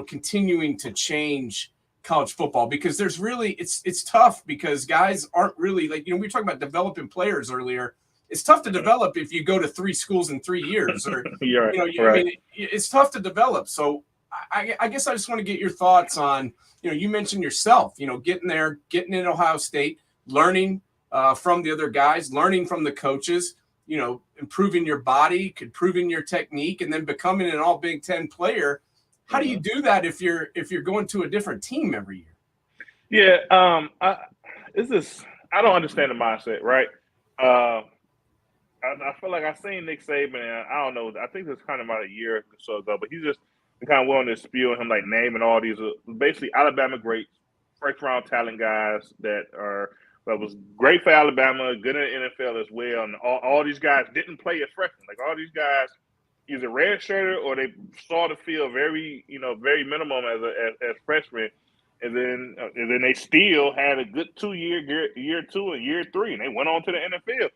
Speaker 1: continuing to change college football? Because there's really, it's tough because guys aren't really like, we were talking about developing players earlier. It's tough to develop if you go to 3 schools in 3 years or,
Speaker 3: right.
Speaker 1: I mean, it's tough to develop. So I guess I just want to get your thoughts on, you mentioned yourself, getting there, getting in Ohio State, learning from the other guys, learning from the coaches, improving your body, improving your technique, and then becoming an all Big Ten player. How do you do that if you're going to a different team every year?
Speaker 3: Yeah, I don't understand the mindset, right? I feel like I seen Nick Saban, and I don't know. I think it's kind of about a year or so ago, but he's just kind of willing to spew him like naming all these basically Alabama greats, first round talent guys that was great for Alabama, good in the NFL as well, and all these guys didn't play as freshmen. Like all these guys either redshirted or they saw the field very minimum as freshmen. And then they still had a good 2 year 2 and year 3, and they went on to the NFL.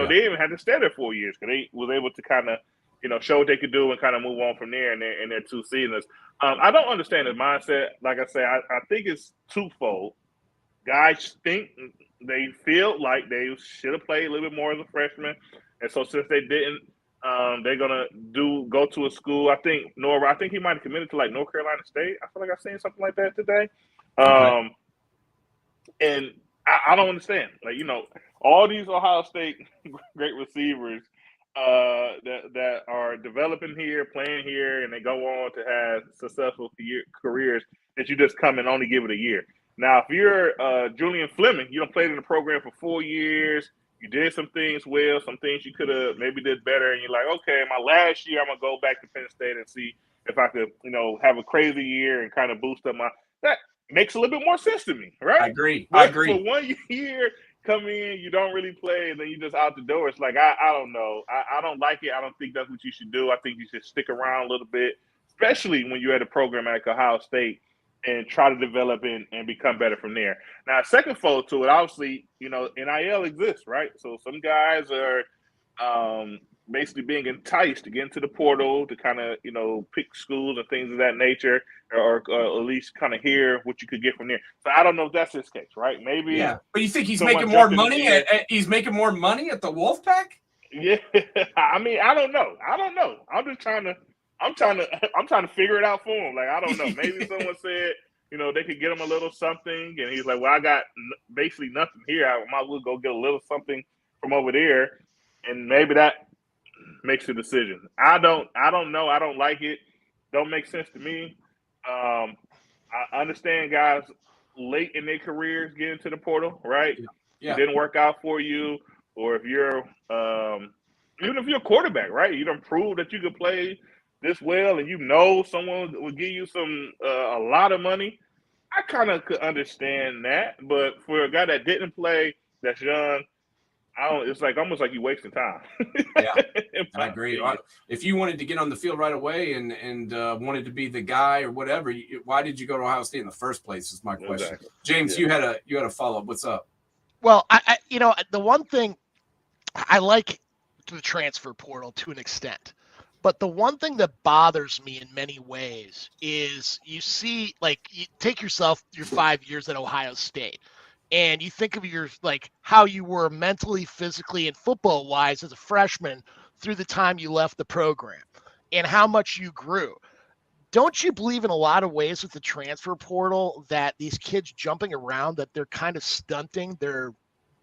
Speaker 3: They even had to stay there 4 years because they was able to kind of, show what they could do and kind of move on from there in their 2 seasons. I don't understand the mindset. Like I say, I think it's twofold. Guys think they feel like they should have played a little bit more as a freshman, and so since they didn't, they're gonna go to a school. I think he might have committed to like North Carolina State. I feel like I've seen something like that today.
Speaker 1: Okay.
Speaker 3: And I don't understand. Like, all these Ohio State great receivers that are developing here, playing here, and they go on to have successful careers that you just come and only give it a year. Now, if you're Julian Fleming, you done played in the program for 4 years, you did some things well, some things you could have maybe did better, and you're like, okay, my last year I'm going to go back to Penn State and see if I could, have a crazy year and kind of boost up that makes a little bit more sense to me, right?
Speaker 1: I agree.
Speaker 3: But for 1 year, come in, you don't really play, and then you just out the door. It's like, I don't know. I don't like it. I don't think that's what you should do. I think you should stick around a little bit, especially when you're at a program like Ohio State, and try to develop and become better from there. Now, second fold to it, obviously, NIL exists, right? So some guys are basically being enticed to get into the portal to kind of, pick schools and things of that nature, or at least kind of hear what you could get from there. So I don't know if that's his case, right? Maybe.
Speaker 1: Yeah, but you think he's making more money he's making more money at the Wolfpack?
Speaker 3: Yeah, I mean, I don't know. I'm trying to figure it out for him. Like, I don't know. Maybe someone said, they could get him a little something, and he's like, well, I got basically nothing here. I might as well go get a little something from over there, and maybe that makes the decision. I don't know. I don't like it. Don't make sense to me. I understand guys late in their careers get into the portal, right?
Speaker 1: Yeah.
Speaker 3: It didn't work out for you, or if you're even if you're a quarterback, right? You don't prove that you can play this well, and someone will give you a lot of money. I kind of could understand that, but for a guy that didn't play, that's young, it's like almost like you're wasting time.
Speaker 1: Yeah, I agree. If you wanted to get on the field right away and wanted to be the guy or whatever, why did you go to Ohio State in the first place? Is my question. Exactly. James, you had a follow up. What's up?
Speaker 2: Well, I the one thing I like the transfer portal to an extent, but the one thing that bothers me in many ways is you see, like, you take your 5 years at Ohio State, and you think of how you were mentally, physically, and football wise as a freshman through the time you left the program and how much you grew. Don't you believe in a lot of ways with the transfer portal that these kids jumping around, that they're kind of stunting their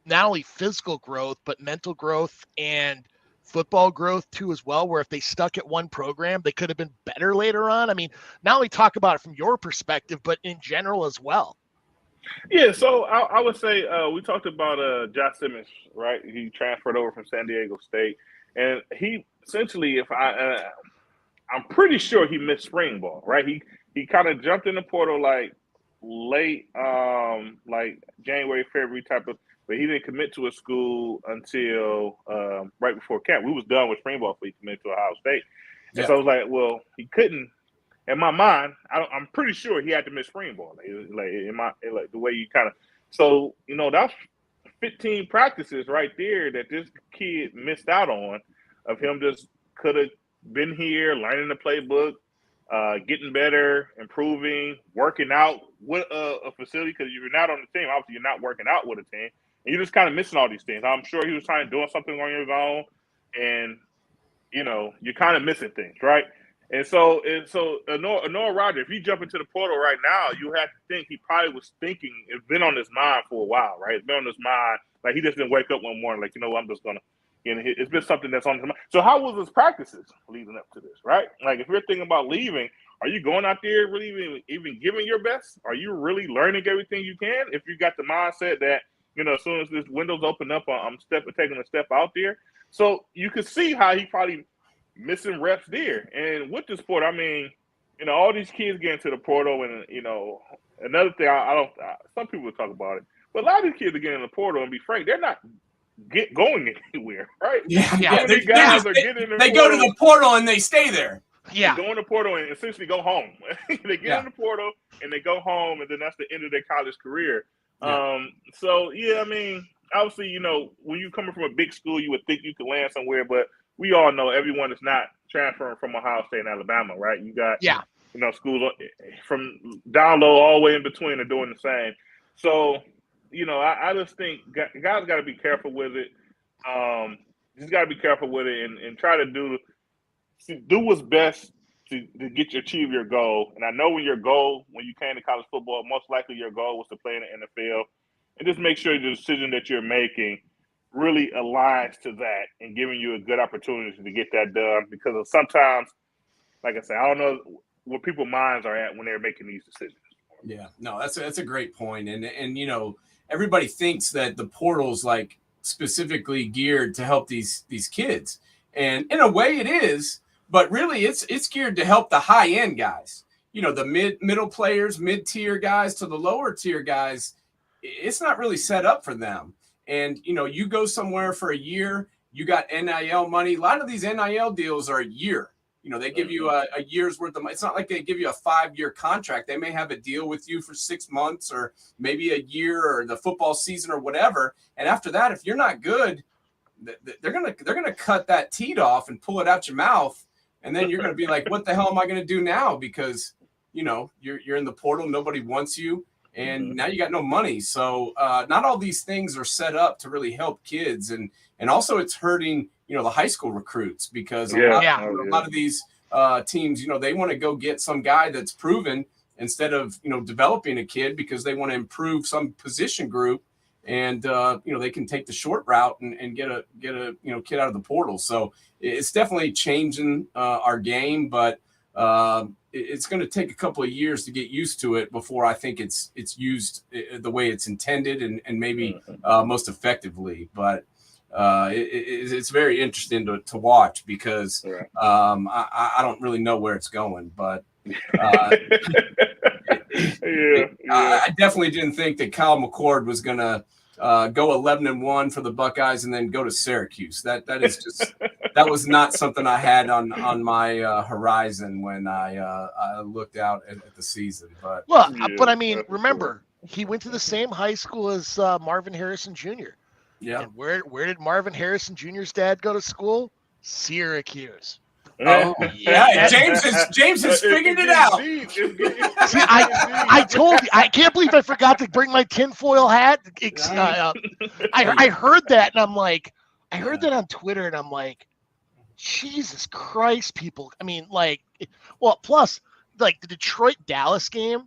Speaker 2: not only physical growth, but mental growth and football growth too as well, where if they stuck at one program, they could have been better later on? I mean, not only talk about it from your perspective, but in general as well.
Speaker 3: Yeah, so I would say we talked about Josh Simmons, right? He transferred over from San Diego State, and he essentially, I'm pretty sure he missed spring ball, right? He kind of jumped in the portal like late, like January, February type of, but he didn't commit to a school until right before camp. We was done with spring ball before he committed to Ohio State, and so I was like, well, he couldn't. In my mind, I'm pretty sure he had to miss spring ball. Like the way you kind of, so that's 15 practices right there that this kid missed out on, of him just could have been here, learning the playbook, getting better, improving, working out with a facility. Because if you're not on the team, obviously you're not working out with a team, and you're just kind of missing all these things. I'm sure he was trying to do something on his own, and you're kind of missing things, right? And so Noah Roger, if you jump into the portal right now, you have to think he probably was thinking, it's been on his mind for a while, right? It's been on his mind. Like, he just didn't wake up one morning, like, you know what, I'm just going to, it's been something that's on his mind. So how was his practices leading up to this, right? Like, if you're thinking about leaving, are you going out there really even giving your best? Are you really learning everything you can? If you got the mindset that, as soon as this window's open up, I'm taking a step out there. So you could see how he probably missing reps there. And with the sport, I mean, all these kids get into the portal, and another thing, some people will talk about it, but a lot of these kids are getting in the portal, and be frank, they're not going anywhere, right?
Speaker 1: Yeah.
Speaker 3: They
Speaker 1: go to the portal and they stay there.
Speaker 2: Yeah.
Speaker 3: They go in the portal and essentially go home. They get in the portal and they go home, and then that's the end of their college career. Yeah. I mean, obviously, when you're coming from a big school, you would think you could land somewhere, but we all know everyone is not transferring from Ohio State and Alabama, right? You got, schools from down low all the way in between are doing the same. So, I just think guys got to be careful with it. Just got to be careful with it and try to do what's best to achieve your goal. And I know when you came to college football, most likely your goal was to play in the NFL. And just make sure the decision that you're making really aligns to that and giving you a good opportunity to get that done. Because sometimes, like I said, I don't know where people's minds are at when they're making these decisions.
Speaker 1: Yeah, no, that's a great point. And everybody thinks that the portal's like specifically geared to help these kids. And in a way it is, but really it's geared to help the high end guys. The middle players, mid-tier guys to the lower tier guys, it's not really set up for them. And, you go somewhere for a year, you got NIL money. A lot of these NIL deals are a year. They give you a year's worth of money. It's not like they give you a 5-year contract. They may have a deal with you for 6 months or maybe a year or the football season or whatever. And after that, if you're not good, they're gonna cut that teat off and pull it out your mouth. And then you're going to be like, what the hell am I going to do now? Because, you're in the portal. Nobody wants you. And now you got no money. So not all these things are set up to really help kids. And also it's hurting, the high school recruits because a lot of these teams, they want to go get some guy that's proven instead of, developing a kid because they want to improve some position group. And, they can take the short route and get a kid out of the portal. So it's definitely changing our game, but it's going to take a couple of years to get used to it before I think it's used the way it's intended and maybe most effectively. But it's very interesting to watch because I don't really know where it's going, but I definitely didn't think that Kyle McCord was going to go 11-1 for the Buckeyes and then go to Syracuse. That is just that was not something I had on my horizon when I looked out at the season. But
Speaker 2: I mean, remember he went to the same high school as Marvin Harrison Jr.
Speaker 1: Yeah.
Speaker 2: And where did Marvin Harrison Jr.'s dad go to school? Syracuse.
Speaker 1: Oh yeah, James has figured it out.
Speaker 2: See, I told you, I can't believe I forgot to bring my tinfoil hat. I heard that and I'm like, I heard that on Twitter and I'm like, Jesus Christ, people. I mean, plus the Detroit-Dallas game,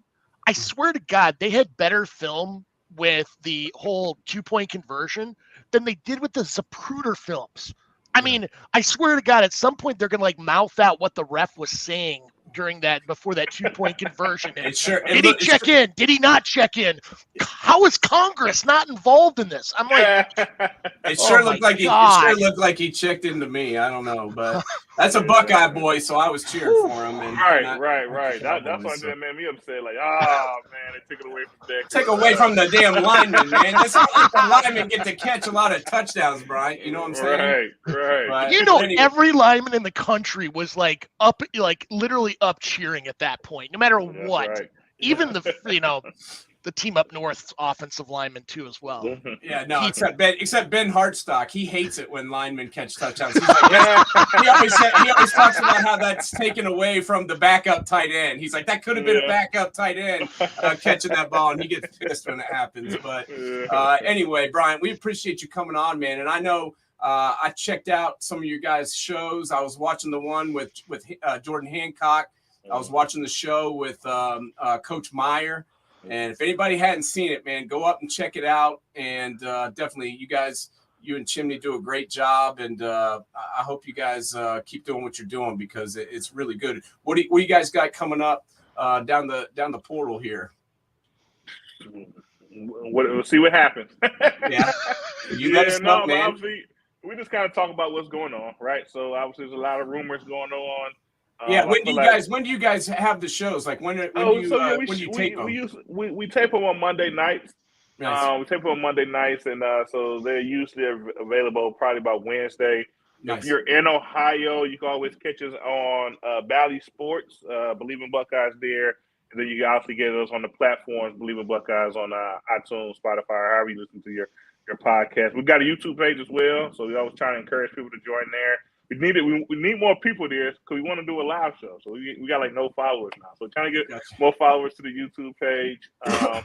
Speaker 2: I swear to God, they had better film with the whole 2-point conversion than they did with the Zapruder films. I mean, I swear to God, at some point they're gonna mouth out what the ref was saying before that 2-point conversion. Did he check in? Did he not check in? How is Congress not involved in this? I'm like,
Speaker 1: it sure looked like he checked into me. I don't know, but that's a Buckeye boy, so I was cheering for him. And
Speaker 3: right. That's what made me upset. Like, man, they took it away from Deck.
Speaker 1: Take away from the damn lineman, man. It's not like the lineman get to catch a lot of touchdowns, Bryant. You know what I'm saying?
Speaker 3: Right.
Speaker 2: But every lineman in the country was literally up cheering at that point, no matter what. Right. Even the team up north's offensive lineman too as well.
Speaker 1: Yeah, no, except Ben Hartstock. He hates it when linemen catch touchdowns. He's like, he always talks about how that's taken away from the backup tight end. He's like, that could have been a backup tight end catching that ball, and he gets pissed when it happens. But anyway, Brian, we appreciate you coming on, man. And I know I checked out some of you guys' shows. I was watching the one with Jordan Hancock. I was watching the show with Coach Meyer. And if anybody hadn't seen it, man, go up and check it out. And definitely, you and Chimney do a great job. And I hope you guys keep doing what you're doing because it's really good. What do you guys got coming up down the portal here?
Speaker 3: We'll see what happens.
Speaker 1: Yeah, you let us know, man.
Speaker 3: Obviously, we just kind of talk about what's going on, right? So obviously, there's a lot of rumors going on.
Speaker 1: Yeah, when do you guys have the shows? Like when do you tape them?
Speaker 3: We tape them on Monday nights.
Speaker 1: Nice.
Speaker 3: We tape them on Monday nights, and so they're usually available probably by Wednesday.
Speaker 1: Nice.
Speaker 3: If you're in Ohio, you can always catch us on Valley Sports, Believe in Buckeyes there. And then you can also get us on the platforms, Believe in Buckeyes on iTunes, Spotify, however you listen to your podcast. We've got a YouTube page as well, so we always try to encourage people to join there. We need more people there because we want to do a live show. So we got like no followers now. So we're trying to get more followers to the YouTube page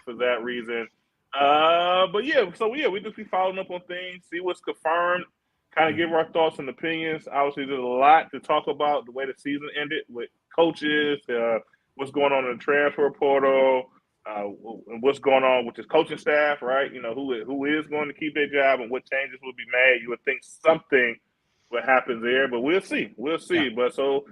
Speaker 3: for that reason. But yeah, we just be following up on things, see what's confirmed, kind of give our thoughts and opinions. Obviously, there's a lot to talk about the way the season ended with coaches, what's going on in the transfer portal, and what's going on with this coaching staff, right? You know, who is going to keep their job and what changes will be made. You would think something would happen there, but we'll see. Yeah. But so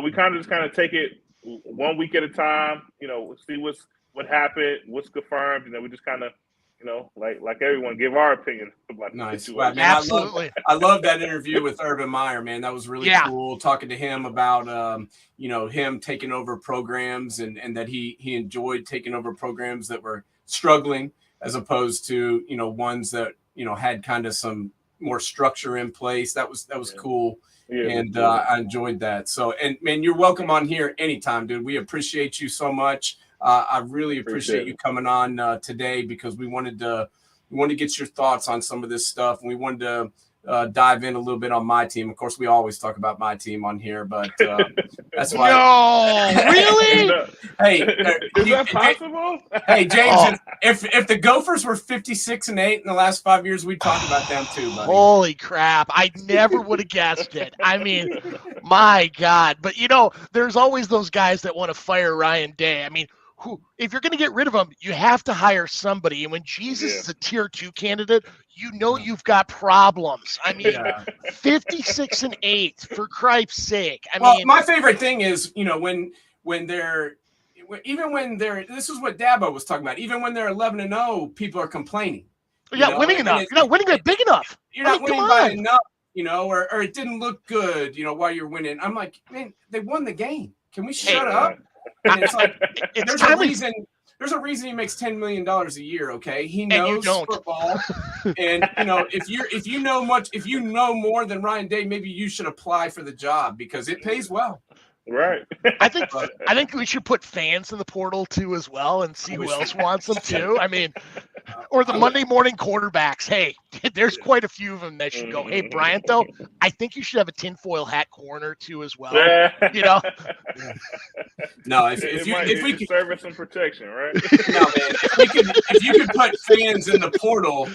Speaker 3: we kind of take it 1 week at a time, you know, see what happened, what's confirmed, and then we just kind of, you know, like everyone, give our opinion about the situation.
Speaker 1: Well, man, absolutely. I love that interview with Urban Meyer, man. That was really cool talking to him about, you know, him taking over programs and that he enjoyed taking over programs that were struggling as opposed to, you know, ones that, you know, had kind of some more structure in place. That was cool. Yeah, and I enjoyed that. So, and man, you're welcome on here anytime, dude. We appreciate you so much. I really appreciate you coming on today because we wanted to get your thoughts on some of this stuff, and we wanted to dive in a little bit on my team. Of course, we always talk about my team on here, but that's why.
Speaker 2: No, really?
Speaker 1: Hey,
Speaker 3: is that possible?
Speaker 1: Hey, James, if the Gophers were 56-8 in the last 5 years, we'd talk about them too, buddy.
Speaker 2: Holy crap! I never would have guessed it. I mean, my God! But you know, there's always those guys that want to fire Ryan Day. I mean, if you're going to get rid of him, you have to hire somebody. And when Jesus is a tier 2 candidate, you know you've got problems. I mean, 56-8 for Christ's sake. I mean,
Speaker 1: my favorite thing is, you know, when they're this is what Dabo was talking about. Even when they're 11-0, people are complaining.
Speaker 2: You're not winning enough. You're not winning big enough.
Speaker 1: You're not winning by enough, you know, or it didn't look good, you know, while you're winning. I'm like, man, they won the game. Can we shut up? And it's like there's a reason he makes $10 million a year. Okay, he knows football, and you know if you know more than Ryan Day, maybe you should apply for the job because it pays well.
Speaker 3: Right.
Speaker 2: I think we should put fans in the portal too as well and see who else wants them too. I mean, or the Monday morning quarterbacks. Hey, there's quite a few of them that should go. Hey, Bryant, though, I think you should have a tinfoil hat corner too as well. You know.
Speaker 1: No, if we could
Speaker 3: service and protection, right?
Speaker 1: No, man. If you could put fans in the portal.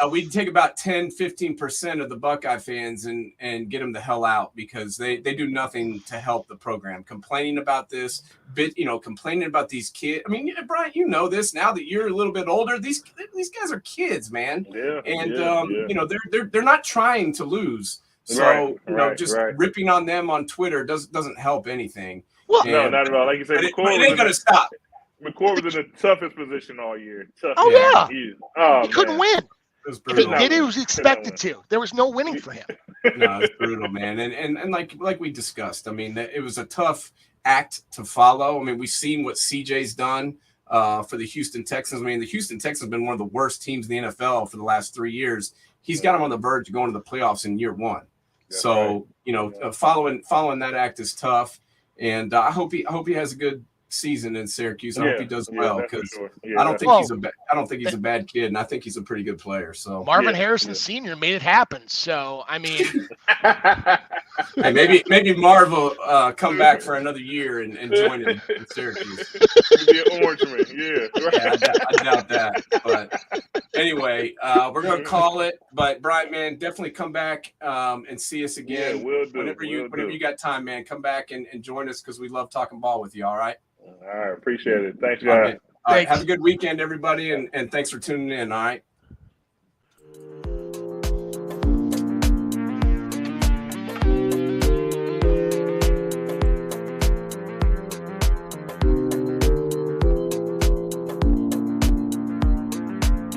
Speaker 1: We'd take about 10-15% of the Buckeye fans and get them the hell out because they do nothing to help the program. Complaining about this, complaining about these kids. I mean, Brian, you know this now that you're a little bit older. These guys are kids, man.
Speaker 3: Yeah.
Speaker 1: And you know they're not trying to lose. So just ripping on them on Twitter doesn't help anything.
Speaker 3: Well, no, not at all. Like you said,
Speaker 1: it ain't gonna stop.
Speaker 3: McCord was in the toughest position all year.
Speaker 2: He couldn't win. It was expected to. There was no winning for him.
Speaker 1: No, it's brutal, man. And like we discussed, I mean, it was a tough act to follow. I mean, we've seen what CJ's done for the Houston Texans. I mean, the Houston Texans have been one of the worst teams in the NFL for the last 3 years. He's got them on the verge of going to the playoffs in year one. That's so, right. Following that act is tough. And I hope he has a good season in Syracuse. I hope he does well because I don't think he's a bad kid, and I think he's a pretty good player. So
Speaker 2: Marvin Harrison Sr. made it happen. So I mean,
Speaker 1: hey, maybe Marv will come back for another year and join him in Syracuse.
Speaker 3: Be an orange man,
Speaker 1: I doubt that, but Anyway, we're going to call it. But Bryant, man, definitely come back and see us again.
Speaker 3: Yeah, we'll do.
Speaker 1: Whenever you got time, man, come back and join us because we love talking ball with you. All right.
Speaker 3: All right, appreciate it. Thanks,
Speaker 1: All
Speaker 3: guys.
Speaker 1: right, all right. Have a good weekend, everybody, and thanks for tuning in. All right.